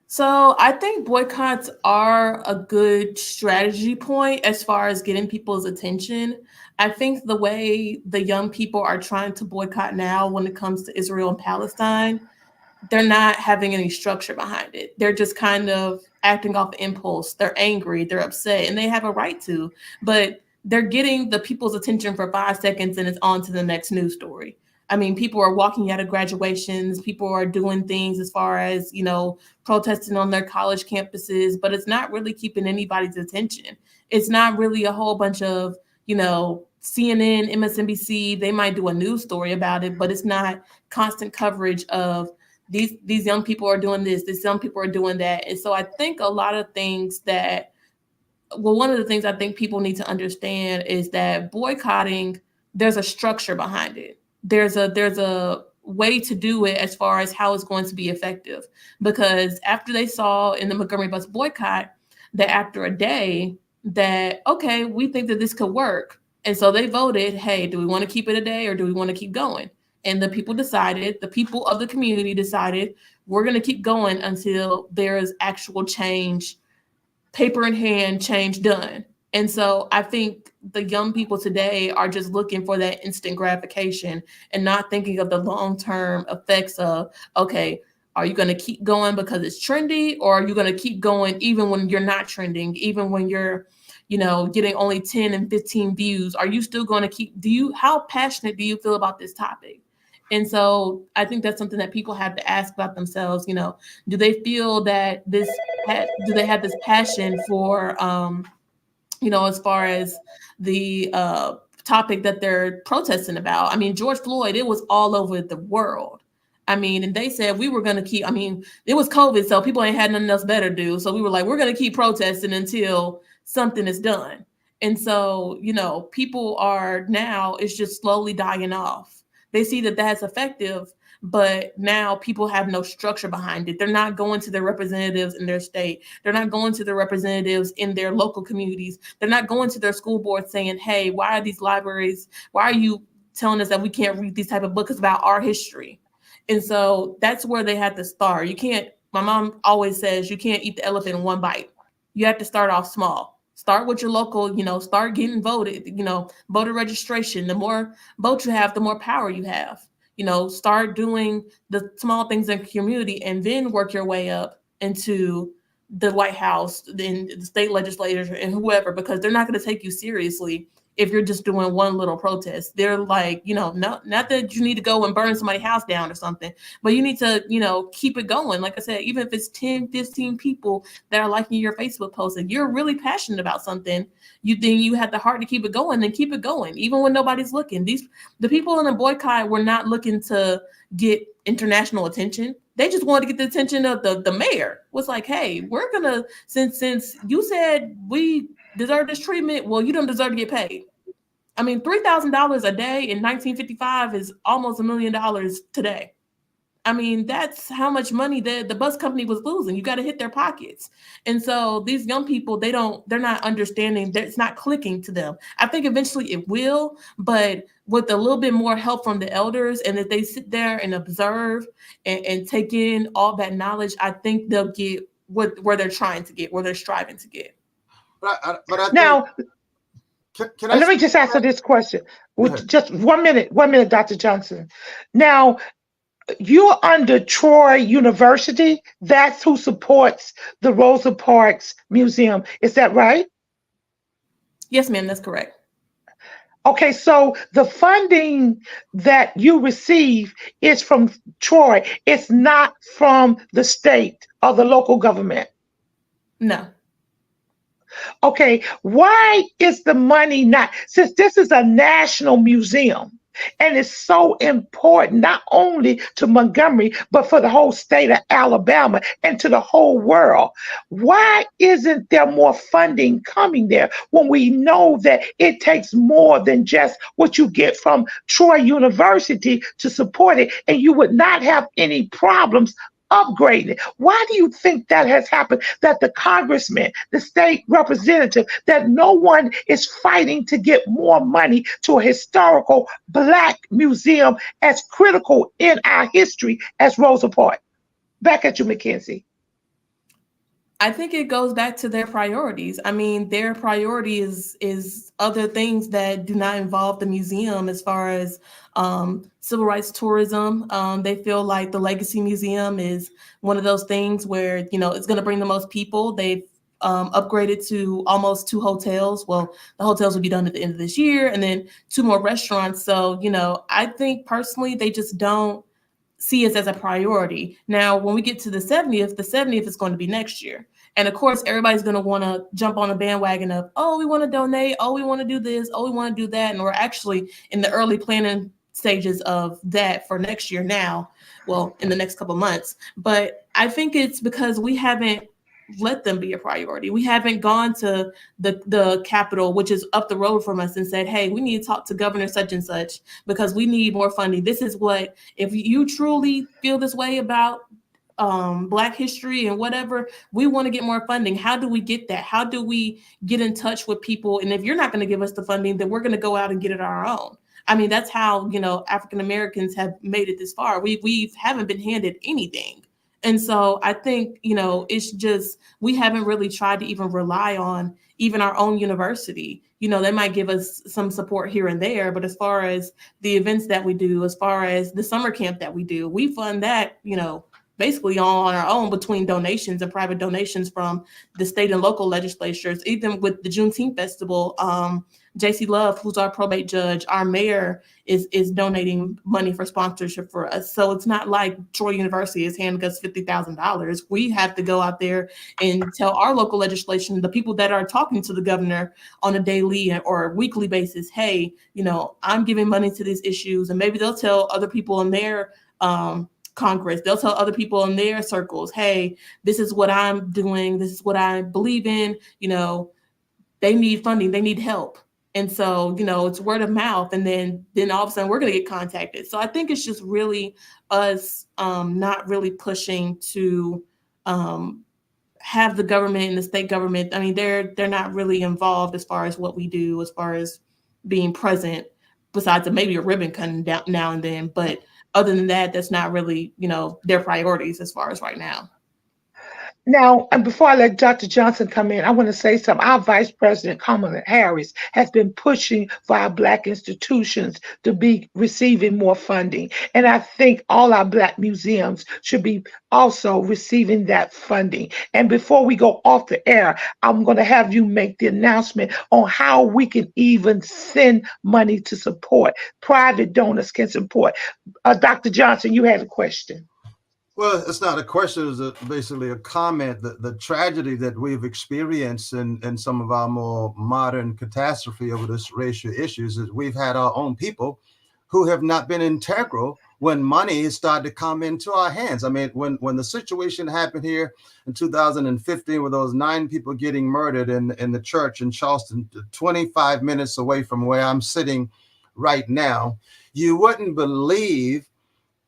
So I think boycotts are a good strategy point as far as getting people's attention. I think the way the young people are trying to boycott now when it comes to Israel and Palestine, they're not having any structure behind it. They're just kind of acting off impulse. They're angry, they're upset, and they have a right to, but they're getting the people's attention for 5 seconds and it's on to the next news story. I mean, people are walking out of graduations, people are doing things as far as, protesting on their college campuses, but it's not really keeping anybody's attention. It's not really a whole bunch of, CNN, MSNBC, they might do a news story about it, but it's not constant coverage of these young people are doing this, these young people are doing that. And so I think a lot of things one of the things I think people need to understand is that boycotting, there's a structure behind it. There's a way to do it as far as how it's going to be effective. Because after they saw in the Montgomery Bus Boycott that after a day that, okay, we think that this could work. And so they voted, hey, do we want to keep it a day or do we want to keep going? And the people of the community decided, we're going to keep going until there is actual change, paper in hand, change done. And so I think the young people today are just looking for that instant gratification and not thinking of the long-term effects of, okay, are you going to keep going because it's trendy, or are you going to keep going even when you're not trending, even when you're, getting only 10 and 15 views? Are you still going to keep, how passionate do you feel about this topic? And so I think that's something that people have to ask about themselves. Do they feel that do they have this passion for, as far as the topic that they're protesting about? I mean, George Floyd, it was all over the world. I mean, and they said we were going to keep, I mean, it was COVID, so people ain't had nothing else better to do. So we were like, we're going to keep protesting until something is done. And so, you know, people are now, it's just slowly dying off. They see that that's effective, but now people have no structure behind it. They're not going to their representatives in their state. They're not going to their representatives in their local communities. They're not going to their school board saying, hey, why are these libraries, why are you telling us that we can't read these type of books about our history? And so that's where they had to start. You can't, my mom always says, you can't eat the elephant in one bite. You have to start off small. Start with your local, you know, start getting voted, you know, voter registration. The more votes you have, the more power you have. You know, start doing the small things in the community and then work your way up into the White House, then the state legislators and whoever, because they're not going to take you seriously if you're just doing one little protest. They're like, you know, not that you need to go and burn somebody's house down or something, but you need to, you know, keep it going. Like I said, even if it's 10, 15 people that are liking your Facebook post and you're really passionate about something, you have the heart to keep it going, then keep it going, even when nobody's looking. The people in the boycott were not looking to get international attention. They just wanted to get the attention of the mayor. Was like, hey, we're gonna, since you said we deserve this treatment, well, you don't deserve to get paid. I mean, $3,000 a day in 1955 is almost $1 million today. I mean, that's how much money the bus company was losing. You got to hit their pockets. And so these young people, they're not understanding that it's not clicking to them. I think eventually it will, but with a little bit more help from the elders and that they sit there and observe and take in all that knowledge, I think they'll get where they're trying to get, where they're striving to get. But I Now, can I let me just answer this question. Just 1 minute, Dr. Johnson. Now, you're under Troy University. That's who supports the Rosa Parks Museum. Is that right? Yes, ma'am, that's correct. Okay, so the funding that you receive is from Troy. It's not from the state or the local government. No. Okay, why is the money not, since this is a national museum and it's so important, not only to Montgomery, but for the whole state of Alabama and to the whole world, why isn't there more funding coming there when we know that it takes more than just what you get from Troy University to support it, and you would not have any problems upgraded? Why do you think that has happened, that the congressman, the state representative, that no one is fighting to get more money to a historical Black museum as critical in our history as Rosa Parks? Back at you, McKenzie. I think it goes back to their priorities. I mean, their priority is other things that do not involve the museum, as far as civil rights tourism. They feel like the Legacy Museum is one of those things where, you know, it's going to bring the most people. They've upgraded to almost 2 hotels. Well, the hotels will be done at the end of this year, and then 2 more restaurants. So, you know, I think personally they just don't see us as a priority. Now, when we get to the 70th is going to be next year. And of course, everybody's going to want to jump on a bandwagon of, oh, we want to donate. Oh, we want to do this. Oh, we want to do that. And we're actually in the early planning stages of that for next year now. Well, in the next couple of months. But I think it's because we haven't let them be a priority. We haven't gone to the Capitol, which is up the road from us, and said, hey, we need to talk to Governor such and such because we need more funding. This is what, if you truly feel this way about Black history and whatever, we want to get more funding. How do we get that? How do we get in touch with people? And if you're not going to give us the funding, then we're going to go out and get it on our own. I mean, that's how, you know, African Americans have made it this far. We haven't been handed anything. And so I think, you know, it's just, we haven't really tried to even rely on even our own university. You know, they might give us some support here and there, but as far as the events that we do, as far as the summer camp that we do, we fund that, you know, basically on our own between donations and private donations from the state and local legislatures. Even with the Juneteenth Festival, JC Love, who's our probate judge, our mayor is donating money for sponsorship for us. So it's not like Troy University is handing us $50,000. We have to go out there and tell our local legislation, the people that are talking to the governor on a daily or weekly basis, hey, you know, I'm giving money to these issues. And maybe they'll tell other people in their Congress. They'll tell other people in their circles, hey, this is what I'm doing. This is what I believe in. You know, they need funding. They need help. And so, you know, it's word of mouth. And then all of a sudden we're going to get contacted. So I think it's just really us not really pushing to have the government and the state government. I mean, they're not really involved as far as what we do, as far as being present, besides maybe a ribbon cutting down now and then. But other than that, that's not really, you know, their priorities as far as right now. Now, and before I let Dr. Johnson come in, I want to say something. Our Vice President Kamala Harris has been pushing for our Black institutions to be receiving more funding. And I think all our Black museums should be also receiving that funding. And before we go off the air, I'm going to have you make the announcement on how we can even send money to support. Private donors can support. Dr. Johnson, you had a question. Well, it's not a question, it's basically a comment. The tragedy that we've experienced in some of our more modern catastrophe over this racial issues is we've had our own people who have not been integral when money started to come into our hands. I mean, when the situation happened here in 2015 with those 9 people getting murdered in the church in Charleston, 25 minutes away from where I'm sitting right now, you wouldn't believe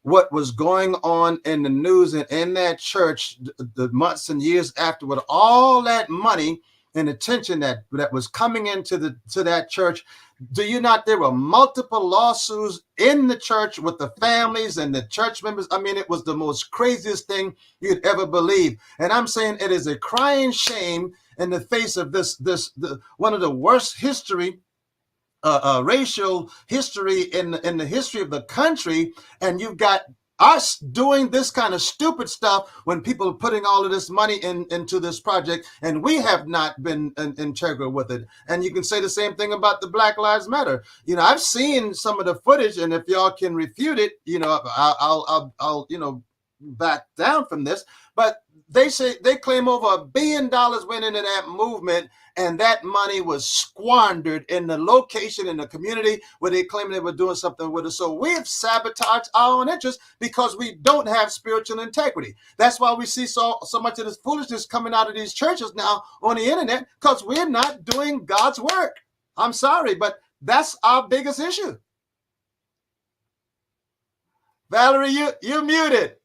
what was going on in the news and in that church the months and years after, with all that money and attention that was coming into that church. Do you not? There were multiple lawsuits in the church with the families and the church members. I mean, it was the most craziest thing you'd ever believe. And I'm saying it is a crying shame in the face of one of the worst history. Racial history in the history of the country, and you've got us doing this kind of stupid stuff when people are putting all of this money into this project, and we have not been integral with it. And you can say the same thing about the Black Lives Matter. You know, I've seen some of the footage, and if y'all can refute it, you know, I'll you know, back down from this. But they claim over $1 billion went into that movement, and that money was squandered in the location in the community where they claim they were doing something with it. So we have sabotaged our own interests because we don't have spiritual integrity. That's why we see so much of this foolishness coming out of these churches now on the internet, because we're not doing God's work. I'm sorry, but that's our biggest issue. Valerie, you're muted.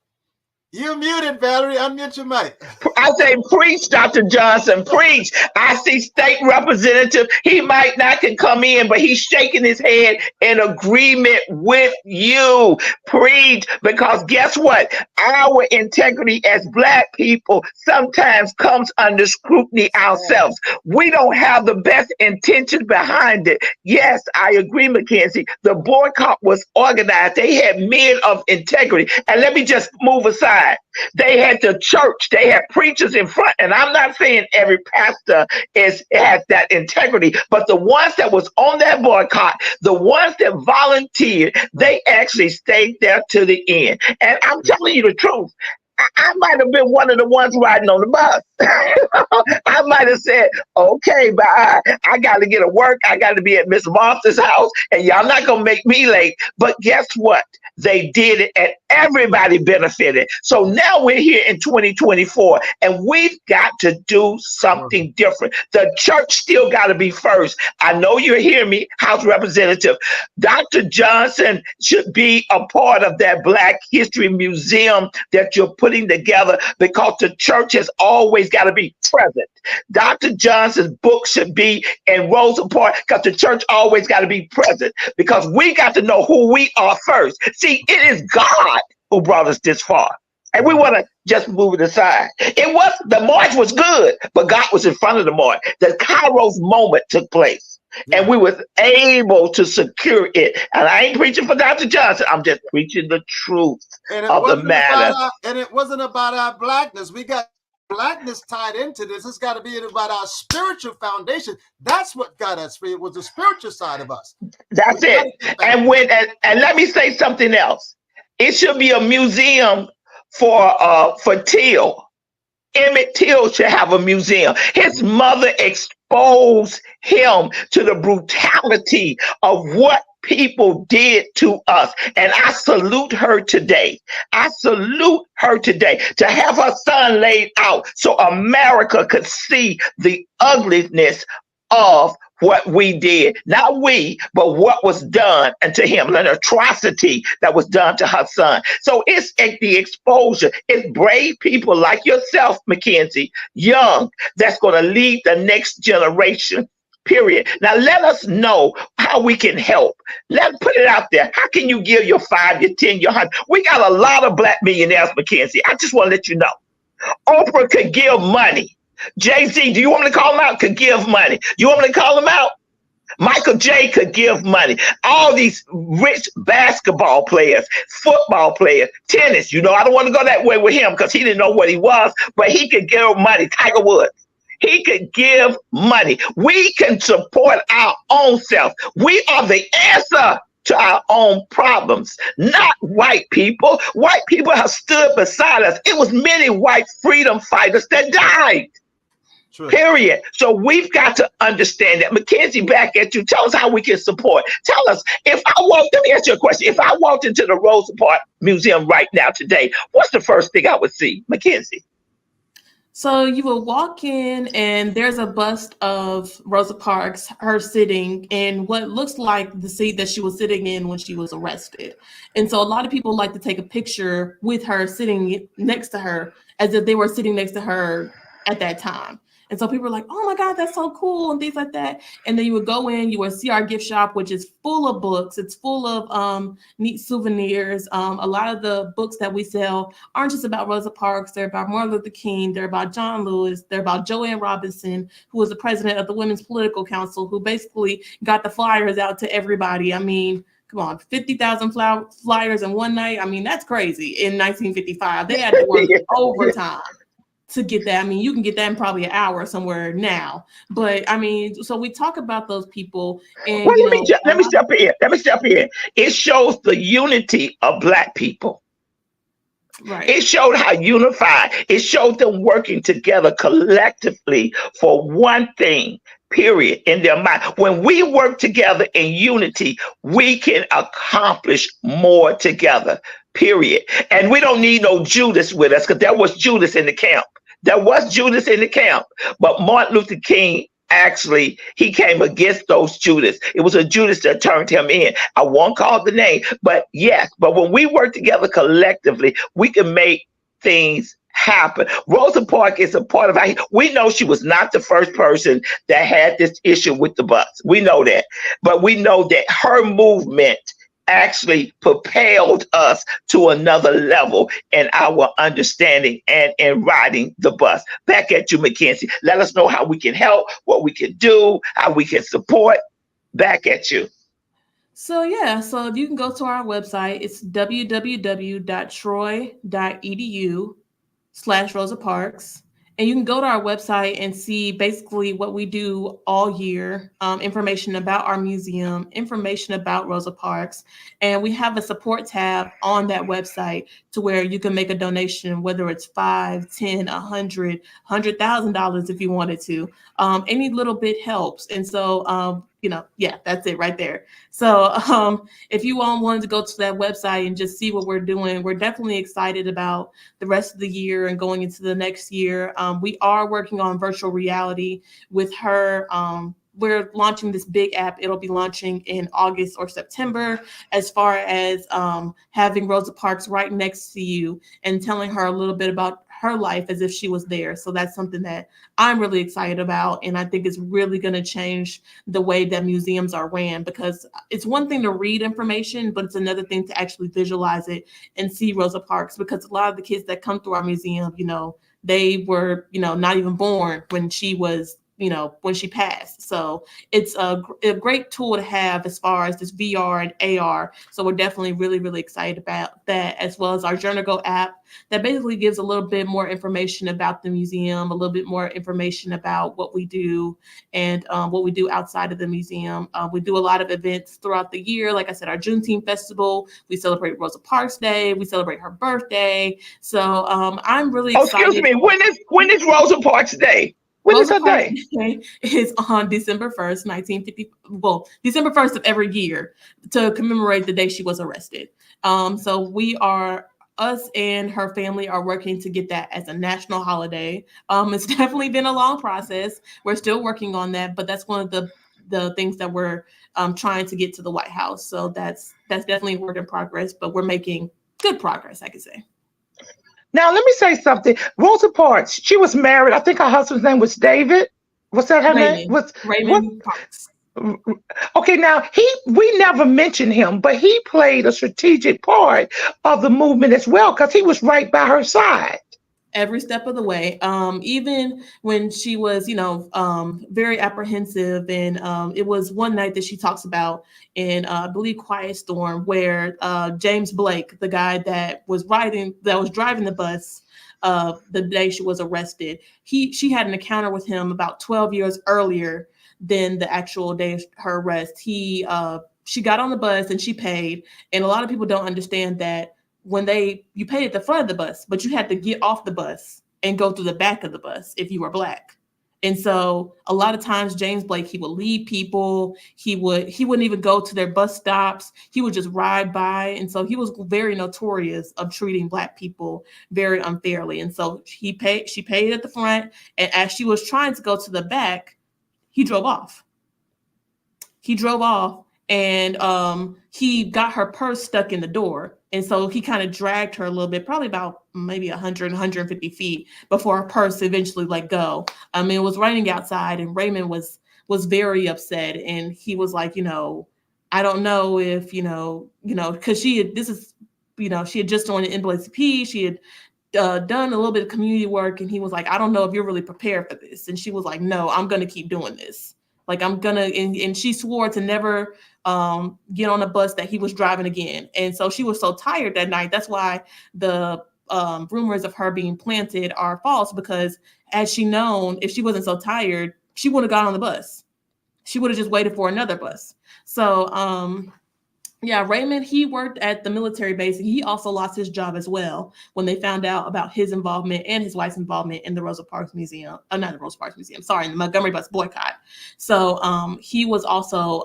You're muted, Valerie. Unmute your mic. I say, preach, Dr. Johnson, preach. I see state representative. He might not can come in, but he's shaking his head in agreement with you. Preach, because guess what? Our integrity as Black people sometimes comes under scrutiny ourselves. We don't have the best intentions behind it. Yes, I agree, McKenzie. The boycott was organized. They had men of integrity. And let me just move aside. They had the church, they had preachers in front, and I'm not saying every pastor has that integrity, but the ones that was on that boycott, the ones that volunteered, they actually stayed there to the end. And I'm telling you the truth. I might have been one of the ones riding on the bus. I might have said, okay, bye. I got to get to work. I got to be at Miss Martha's house, and y'all not going to make me late. But guess what? They did it, and everybody benefited. So now we're here in 2024, and we've got to do something different. The church still got to be first. I know you're hearing me, House Representative. Dr. Johnson should be a part of that Black History Museum that you're putting together, because the church has always got to be present. Dr. Johnson's book should be in Rosa Parks, because the church always got to be present, because we got to know who we are first. See, it is God who brought us this far, and we want to just move it aside. The march was good, but God was in front of the march. The Kairos moment took place, and we was able to secure it. And I ain't preaching for Dr. Johnson. I'm just preaching the truth of the matter. And it wasn't about our Blackness. We got Blackness tied into this. It's got to be about our spiritual foundation. That's what got us free. It was the spiritual side of us. That's it. And let me say something else. It should be a museum for Till. Emmett Till should have a museum. His mother expose him to the brutality of what people did to us. And I salute her today. I salute her today to have her son laid out so America could see the ugliness of what we did. Not we, but what was done unto him, an atrocity that was done to her son. So it's the exposure. It's brave people like yourself, McKenzie, young, that's going to lead the next generation. Period. Now let us know how we can help. Let's put it out there. How can you give your 5, your 10, your 100? We got a lot of Black millionaires, McKenzie. I just want to let you know. Oprah could give money. Jay-Z, do you want me to call him out? Could give money. You want me to call him out? Michael J. could give money. All these rich basketball players, football players, tennis. I don't want to go that way with him because he didn't know what he was, but he could give money. Tiger Woods. He could give money. We can support our own self. We are the answer to our own problems, not white people. White people have stood beside us. It was many white freedom fighters that died. True. Period. So we've got to understand that. McKenzie, back at you. Tell us how we can support. Tell us, let me ask you a question. If I walked into the Rosa Parks Museum right now today, what's the first thing I would see? McKenzie. So you will walk in and there's a bust of Rosa Parks, her sitting in what looks like the seat that she was sitting in when she was arrested. And so a lot of people like to take a picture with her sitting next to her as if they were sitting next to her at that time. And so people are like, oh my God, that's so cool and things like that. And then you would go in, you would see our gift shop, which is full of books. It's full of neat souvenirs. A lot of the books that we sell aren't just about Rosa Parks. They're about Martin Luther King. They're about John Lewis. They're about Joanne Robinson, who was the president of the Women's Political Council, who basically got the flyers out to everybody. I mean, come on, 50,000 flyers in one night. I mean, that's crazy. In 1955, they had to work overtime to get that. I mean, you can get that in probably an hour somewhere now. But I mean, so we talk about those people. And well, let me step in. It shows the unity of Black people. Right. It showed how unified. It showed them working together collectively for one thing. Period. In their mind. When we work together in unity, we can accomplish more together. Period. And we don't need no Judas with us, because there was Judas in the camp. But Martin Luther King, actually, he came against those Judas. It was a Judas that turned him in. I won't call the name, but yes. But when we work together collectively, we can make things happen. Rosa Parks is a part of our. We know she was not the first person that had this issue with the bus. We know that. But we know that her movement actually propelled us to another level in our understanding and in riding the bus. Back at you, McKenzie. Let us know how we can help, what we can do, how we can support. Back at you. So yeah, so you can go to our website. It's www.troy.edu/Rosa Parks. And you can go to our website and see basically what we do all year, information about our museum, information about Rosa Parks. And we have a support tab on that website to where you can make a donation, whether it's $5, $10, $100, $100,000 if you wanted to. Any little bit helps. And so, that's it right there. So if you all wanted to go to that website and just see what we're doing, we're definitely excited about the rest of the year and going into the next year. We are working on virtual reality with her. We're launching this big app. It'll be launching in August or September, as far as having Rosa Parks right next to you and telling her a little bit about her life as if she was there. So that's something that I'm really excited about. And I think it's really going to change the way that museums are ran, because it's one thing to read information, but it's another thing to actually visualize it and see Rosa Parks, because a lot of the kids that come through our museum, they were, not even born when she was, when she passed. So it's a great tool to have as far as this VR and AR. So we're definitely really, really excited about that, as well as our Journal Go app that basically gives a little bit more information about the museum, a little bit more information about what we do and what we do outside of the museum. We do a lot of events throughout the year. Like I said, our Juneteenth festival, we celebrate Rosa Parks Day, we celebrate her birthday. So I'm really excited. Excuse me, when is Rosa Parks Day? When is Rosa her Parks day? Day is on December 1st, 1950. Well, December 1st of every year to commemorate the day she was arrested. So us and her family are working to get that as a national holiday. It's definitely been a long process. We're still working on that, but that's one of the things that we're trying to get to the White House. So that's definitely a work in progress, but we're making good progress, I could say. Now, let me say something. Rosa Parks, she was married. I think her husband's name was David. Was that her name? What? Raymond Parks. Okay, now we never mentioned him, but he played a strategic part of the movement as well because he was right by her side. Every step of the way, even when she was, very apprehensive. And it was one night that she talks about in, I believe, Quiet Storm, where James Blake, the guy that was driving the bus the day she was arrested, she had an encounter with him about 12 years earlier than the actual day of her arrest. She got on the bus and she paid, and a lot of people don't understand that when you paid at the front of the bus, but you had to get off the bus and go through the back of the bus if you were Black. And so a lot of times James Blake, he would lead people. He wouldn't even go to their bus stops. He would just ride by. And so he was very notorious of treating Black people very unfairly. And so she paid at the front. And as she was trying to go to the back, he drove off. And he got her purse stuck in the door. And so he kind of dragged her a little bit, probably about maybe 150 feet before her purse eventually let go. It was raining outside, and Raymond was very upset. And he was like, I don't know if, because she had just joined the NAACP. She had done a little bit of community work. And he was like, I don't know if you're really prepared for this. And she was like, no, I'm going to keep doing this. Like, I'm gonna, and she swore to never get on a bus that he was driving again. And so she was so tired that night. That's why the rumors of her being planted are false, because had she known, if she wasn't so tired, she would have got on the bus. She would have just waited for another bus. So, yeah, Raymond, he worked at the military base, and he also lost his job as well when they found out about his involvement and his wife's involvement in the Rosa Parks Museum, not the Rosa Parks Museum, sorry, in the Montgomery Bus Boycott. So he also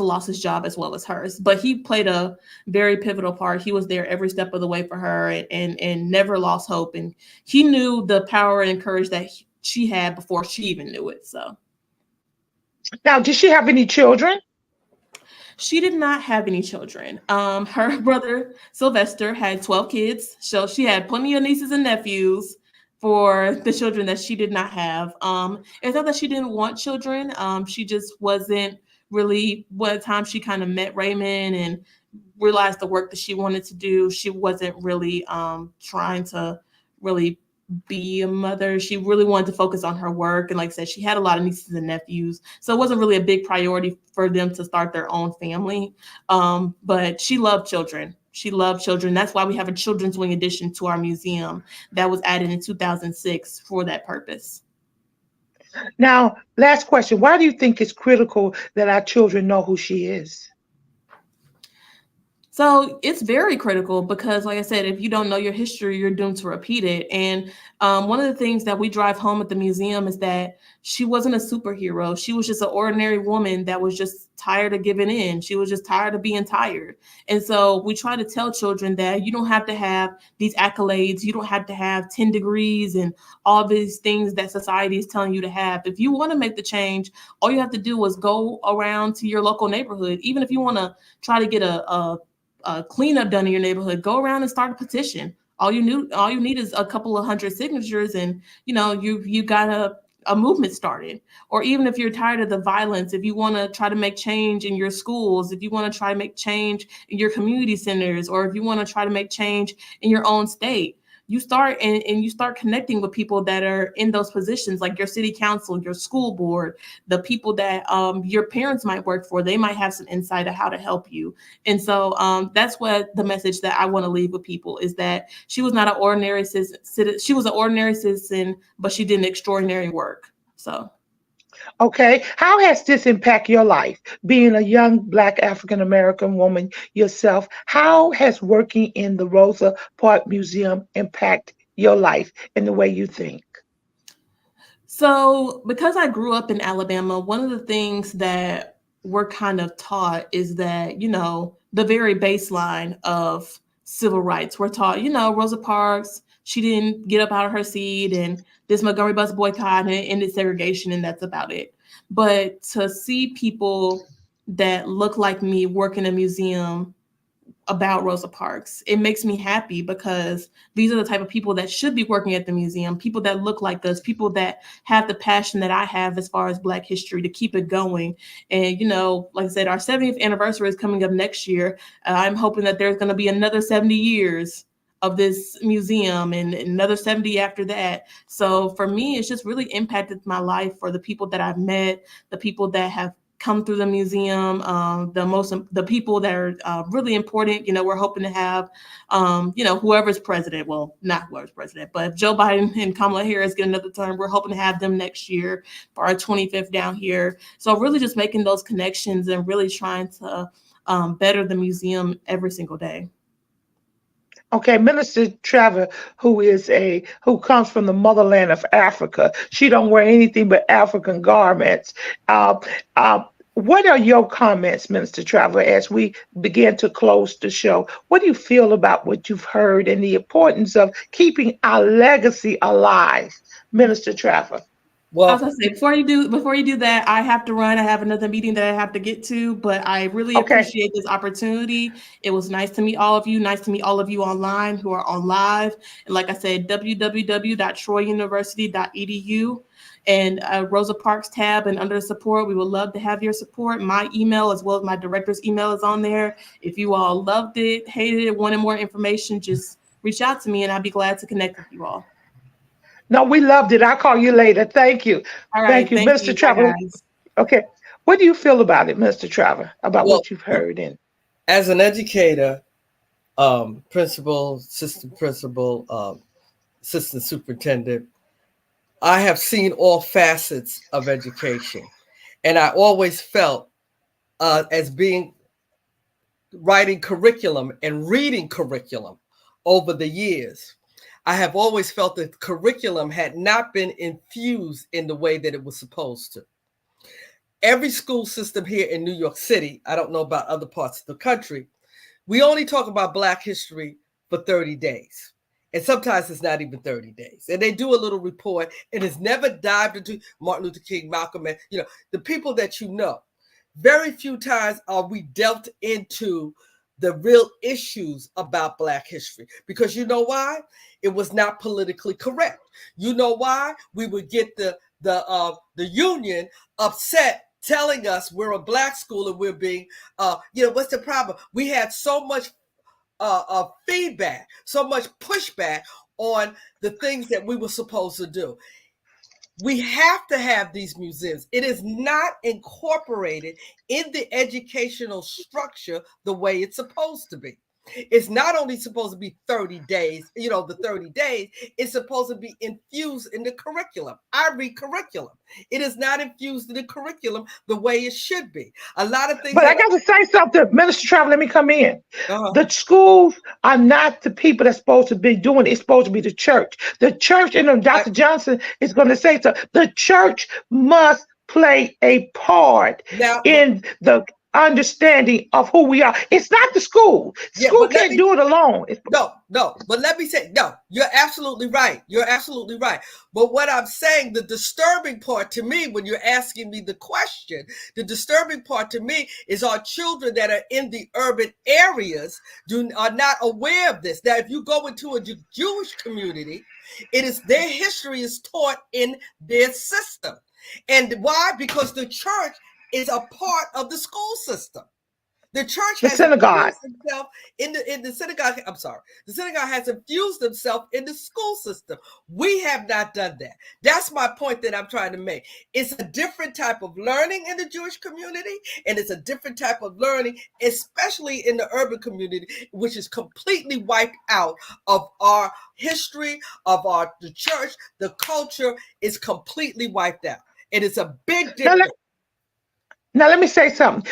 lost his job as well as hers, but he played a very pivotal part. He was there every step of the way for her, and never lost hope. And he knew the power and courage that she had before she even knew it. So. Now, did she have any children? She did not have any children. Her brother, Sylvester, had 12 kids. So she had plenty of nieces and nephews for the children that she did not have. It's not that she didn't want children. She just wasn't really, by the time she kind of met Raymond and realized the work that she wanted to do, she wasn't really trying to really be a mother. She really wanted to focus on her work. And like I said, she had a lot of nieces and nephews. So it wasn't really a big priority for them to start their own family. But she loved children. That's why we have a children's wing addition to our museum that was added in 2006 for that purpose. Now, last question. Why do you think it's critical that our children know who she is? So it's very critical because, like I said, if you don't know your history, you're doomed to repeat it. And one of the things that we drive home at the museum is that she wasn't a superhero. She was just an ordinary woman that was just tired of giving in. She was just tired of being tired. And so we try to tell children that you don't have to have these accolades. You don't have to have 10 degrees and all these things that society is telling you to have. If you want to make the change, all you have to do is go around to your local neighborhood. Even if you want to try to get a cleanup done in your neighborhood, go around and start a petition. All you need is a couple of hundred signatures, and you got a movement started. Or even if you're tired of the violence, if you want to try to make change in your schools, if you want to try to make change in your community centers, or if you want to try to make change in your own state, you start and you start connecting with people that are in those positions, like your city council, your school board, the people that your parents might work for. They might have some insight of how to help you. And so that's what the message that I want to leave with people is, that she was not an ordinary citizen. She was an ordinary citizen, but she did an extraordinary work. So. Okay, how has this impacted your life? Being a young Black African-American woman yourself, how has working in the Rosa Parks Museum impact your life and the way you think? So, because I grew up in Alabama, one of the things that we're kind of taught is that, the very baseline of civil rights. We're taught, Rosa Parks, she didn't get up out of her seat, and this Montgomery Bus Boycott and ended segregation, and that's about it. But to see people that look like me work in a museum about Rosa Parks, it makes me happy because these are the type of people that should be working at the museum, people that look like us, people that have the passion that I have as far as Black history to keep it going. And, like I said, our 70th anniversary is coming up next year. I'm hoping that there's going to be another 70 years of this museum and another 70 after that. So for me, it's just really impacted my life for the people that I've met, the people that have come through the museum, the people that are really important. We're hoping to have, whoever's president, well, not whoever's president, but if Joe Biden and Kamala Harris get another term, we're hoping to have them next year for our 25th down here. So really just making those connections and really trying to better the museum every single day. Okay, Minister Trevor, who comes from the motherland of Africa, she don't wear anything but African garments. What are your comments, Minister Trevor, as we begin to close the show? What do you feel about what you've heard and the importance of keeping our legacy alive, Minister Trevor? Well, as I say, before you do that, I have to run. I have another meeting that I have to get to, but I really appreciate this opportunity. It was nice to meet all of you. Nice to meet all of you online who are on live. And like I said, www.troyuniversity.edu and Rosa Parks tab and under support. We would love to have your support. My email as well as my director's email is on there. If you all loved it, hated it, wanted more information, just reach out to me and I'd be glad to connect with you all. No, we loved it. I'll call you later. Thank you. All right. Thank you, Mr. Trevor. Okay. What do you feel about it, Mr. Trevor, about what you've heard? As an educator, principal, assistant principal, assistant superintendent, I have seen all facets of education. And I always felt as being writing curriculum and reading curriculum over the years, I have always felt that curriculum had not been infused in the way that it was supposed to. Every school system here in New York City, I don't know about other parts of the country, we only talk about Black history for 30 days. And sometimes it's not even 30 days. And they do a little report and it's never dived into Martin Luther King, Malcolm, and the people that you know. Very few times are we delved into the real issues about Black history, because you know why? It was not politically correct. You know why? We would get the union upset telling us we're a Black school and we're being, what's the problem? We had so much feedback, so much pushback on the things that we were supposed to do. We have to have these museums. It is not incorporated in the educational structure the way it's supposed to be. It's not only supposed to be 30 days, the 30 days, it's supposed to be infused in the curriculum. I read curriculum. It is not infused in the curriculum the way it should be. A lot of things. But I got to say something, Minister Trevor, let me come in. The schools are not the people that's supposed to be doing it. It's supposed to be the church. The church, and Dr. Johnson is going to say so. The church must play a part in the understanding of who we are. It's not the school. School can't do it alone. No, but let me say, no, you're absolutely right. You're absolutely right. But what I'm saying, the disturbing part to me, when you're asking me the question, the disturbing part to me is our children that are in the urban areas are not aware of this. Now, if you go into a Jewish community, their history is taught in their system. And why? Because the church is a part of the school system. The church has synagogue itself in the synagogue. I'm sorry. The synagogue has infused themselves in the school system. We have not done that. That's my point that I'm trying to make. It's a different type of learning in the Jewish community, and it's a different type of learning, especially in the urban community, which is completely wiped out of our history, of the church. The culture is completely wiped out. And it's a big difference. Now let me say something.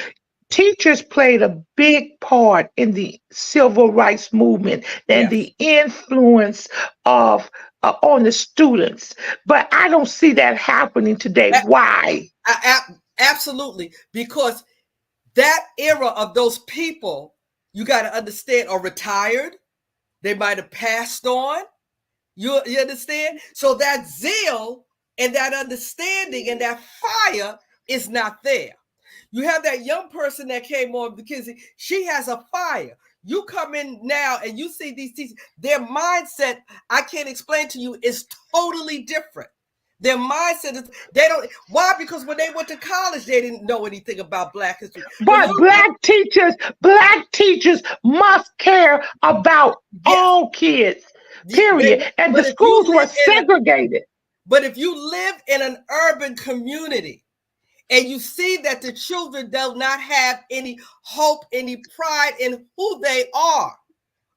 teachers played a big part in the civil rights movement and Yes. the influence of on the students. But I don't see that happening today. Why? Absolutely, because that era of those people, you got to understand, are retired. They might have passed on. You understand? So that zeal and that understanding and that fire is not there. You have that young person that came on because she has a fire. You come in now and you see these teachers, their mindset, I can't explain to you, is totally different. Their mindset is, they don't, why? Because when they went to college, they didn't know anything about Black history. But black teachers must care about all kids, period. And the schools were segregated. But if you live in an urban community and you see that the children do not have any hope, any pride in who they are,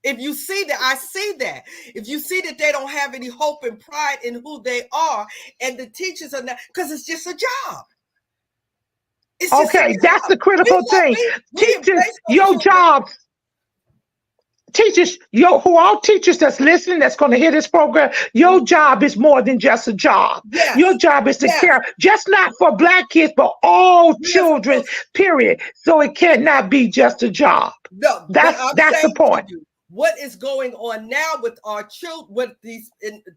if you see that, I see that. If you see that they don't have any hope and pride in who they are, and the teachers are not, because it's just a job. Okay, that's the critical thing. Teachers, your jobs. Teachers, who all teachers that's listening, that's going to hear this program, your job is more than just a job. Yes. Your job is to care, just not for Black kids, but all children, period. So it cannot be just a job. No, that's the point. What is going on now with our children, with these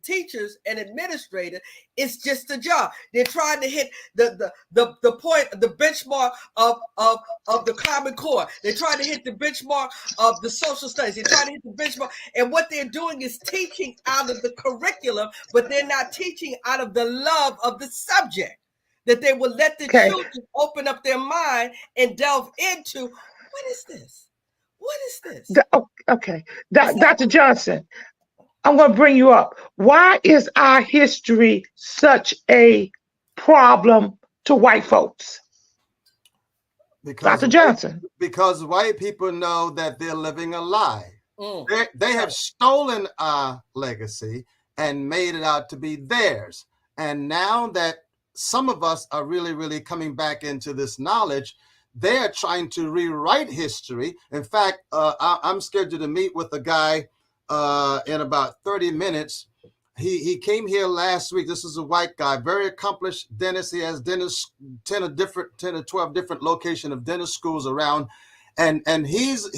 teachers and administrators, is just a job. They're trying to hit the point, the benchmark of the Common Core. They're trying to hit the benchmark of the social studies. They're trying to hit the benchmark, and what they're doing is teaching out of the curriculum, but they're not teaching out of the love of the subject. That they will let the children open up their mind and delve into, what is this? What is this? Okay, Dr. Johnson, I'm going to bring you up. Why is our history such a problem to white folks? Dr. Johnson. Because white people know that they're living a lie. They have stolen our legacy and made it out to be theirs. And now that some of us are really, really coming back into this knowledge, they are trying to rewrite history. In fact, I'm scheduled to meet with a guy in about 30 minutes. He came here last week. This is a white guy, very accomplished dentist. He has dentists, 10 or 12 different locations of dentist schools around. And he's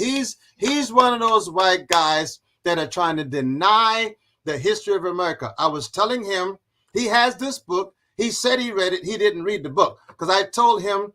one of those white guys that are trying to deny the history of America. I was telling him, he has this book. He said he read it. He didn't read the book because I told him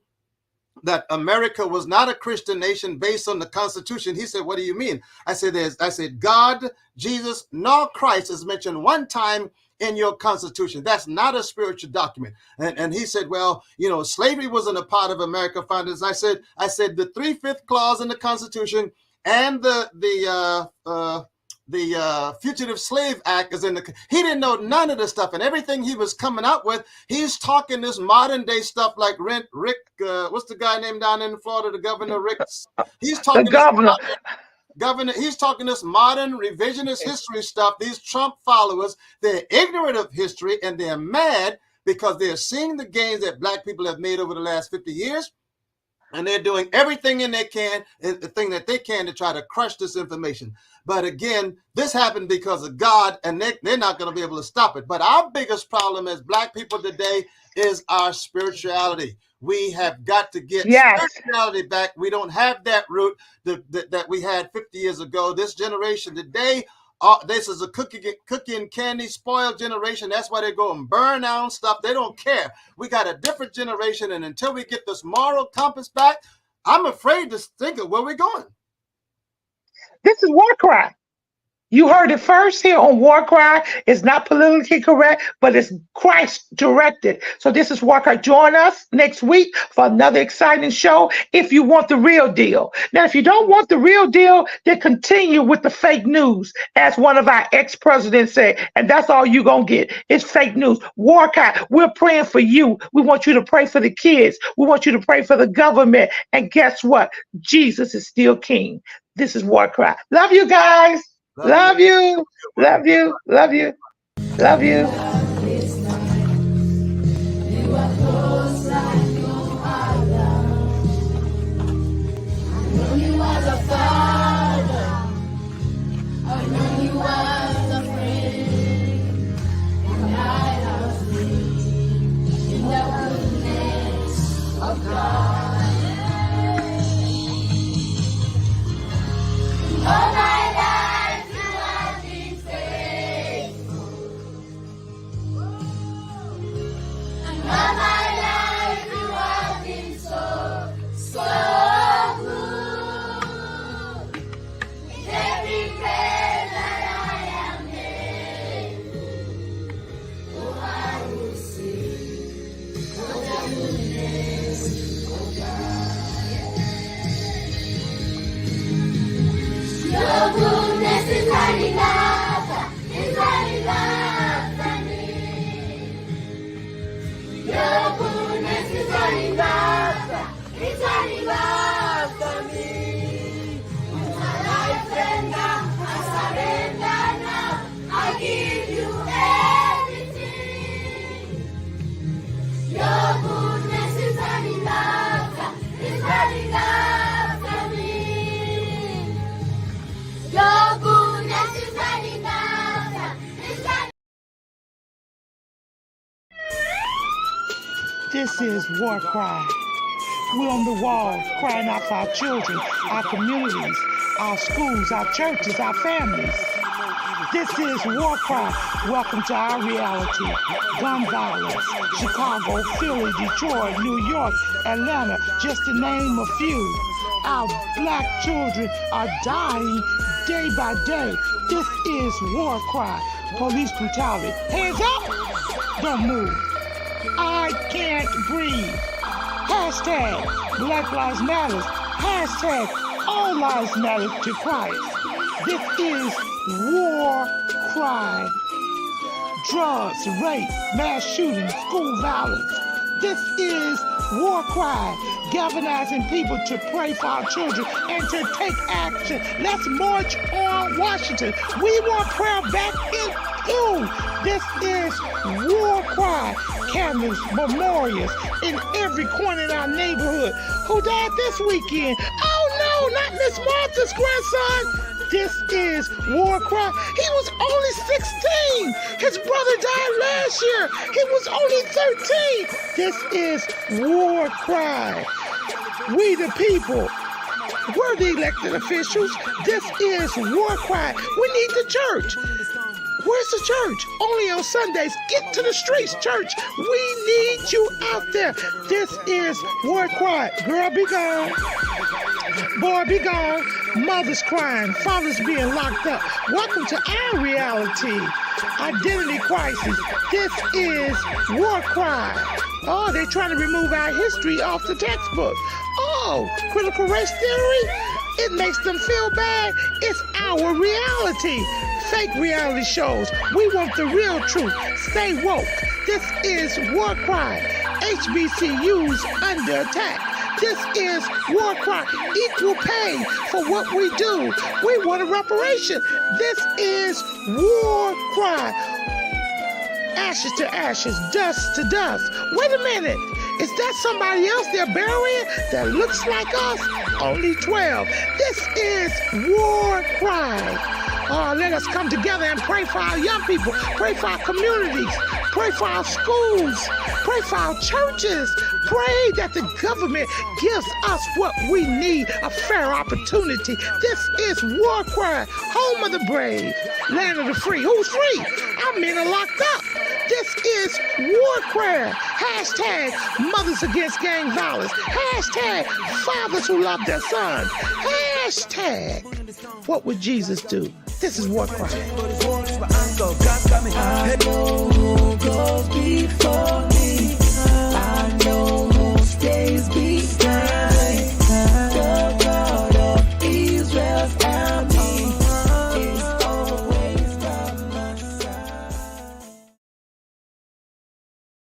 that America was not a Christian nation based on the Constitution. He said, "What do you mean?" I said, God, Jesus, nor Christ is mentioned one time in your Constitution. That's not a spiritual document. And he said, well, slavery wasn't a part of America founders. I said the 3/5 clause in the Constitution and the Fugitive Slave Act is in the. He didn't know none of this stuff, and everything he was coming up with, he's talking this modern day stuff like Rick. What's the guy named down in Florida? The governor, Rick. He's talking. The governor. Governor. He's talking this modern revisionist history stuff. These Trump followers, they're ignorant of history and they're mad because they're seeing the gains that Black people have made over the last 50 years. And they're doing everything they can to try to crush this information. But again, this happened because of God, and they're not going to be able to stop it. But our biggest problem as Black people today is our spirituality. We have got to get spirituality back. We don't have that root that we had 50 years ago. This generation today, this is a cookie and candy spoiled generation. That's why they go and burn down stuff. They don't care. We got a different generation, and until we get this moral compass back, I'm afraid to think of where we're going. This is War Cry. You heard it first here on War Cry. It's not politically correct, but it's Christ directed. So this is War Cry. Join us next week for another exciting show if you want the real deal. Now, if you don't want the real deal, then continue with the fake news, as one of our ex-presidents said, and that's all you're going to get. It's fake news. War Cry, we're praying for you. We want you to pray for the kids. We want you to pray for the government. And guess what? Jesus is still king. This is War Cry. Love you guys. Love you. Love you. Love you. Love you. This is war cry. We're on the wall crying out for our children, our communities, our schools, our churches, our families. This is war cry. Welcome to our reality. Gun violence. Chicago, Philly, Detroit, New York, Atlanta, just to name a few. Our black children are dying day by day. This is war cry. Police brutality. Hands up! Don't move. I can't breathe. Hashtag Black Lives Matter. Hashtag All Lives Matter to Christ. This is war cry. Drugs, rape, mass shootings, school violence. This is war cry. Galvanizing people to pray for our children and to take action. Let's march on Washington. We want prayer back in you. This is war cry. Cameras, memorials in every corner in our neighborhood. Who died this weekend? Oh no, not Miss Martha's grandson. This is war cry. He was only 16. His brother died last year. He was only 13. This is war cry. We the people. We're the elected officials. This is war cry. We need the church. Where's the church? Only on Sundays. Get to the streets, church. We need you out there. This is war cry. Girl, be gone. Boy, be gone. Mothers crying. Fathers being locked up. Welcome to our reality. Identity crisis. This is war cry. Oh, they're trying to remove our history off the textbook. Oh, critical race theory? It makes them feel bad. It's our reality. Fake reality shows. We want the real truth. Stay woke. This is war cry. HBCUs under attack. This is war cry. Equal pay for what we do. We want a reparation. This is war cry. Ashes to ashes, dust to dust. Wait a minute. Is that somebody else they're burying that looks like us? Only 12. This is war cry. Oh, let us come together and pray for our young people. Pray for our communities. Pray for our schools. Pray for our churches. Pray that the government gives us what we need, a fair opportunity. This is war cry. Home of the brave. Land of the free. Who's free? Our men are locked up. This is war cry. Hashtag mothers against gang violence. Hashtag fathers who love their sons. Hashtag what would Jesus do? This is war cry. I know who goes before me. I know who stays behind.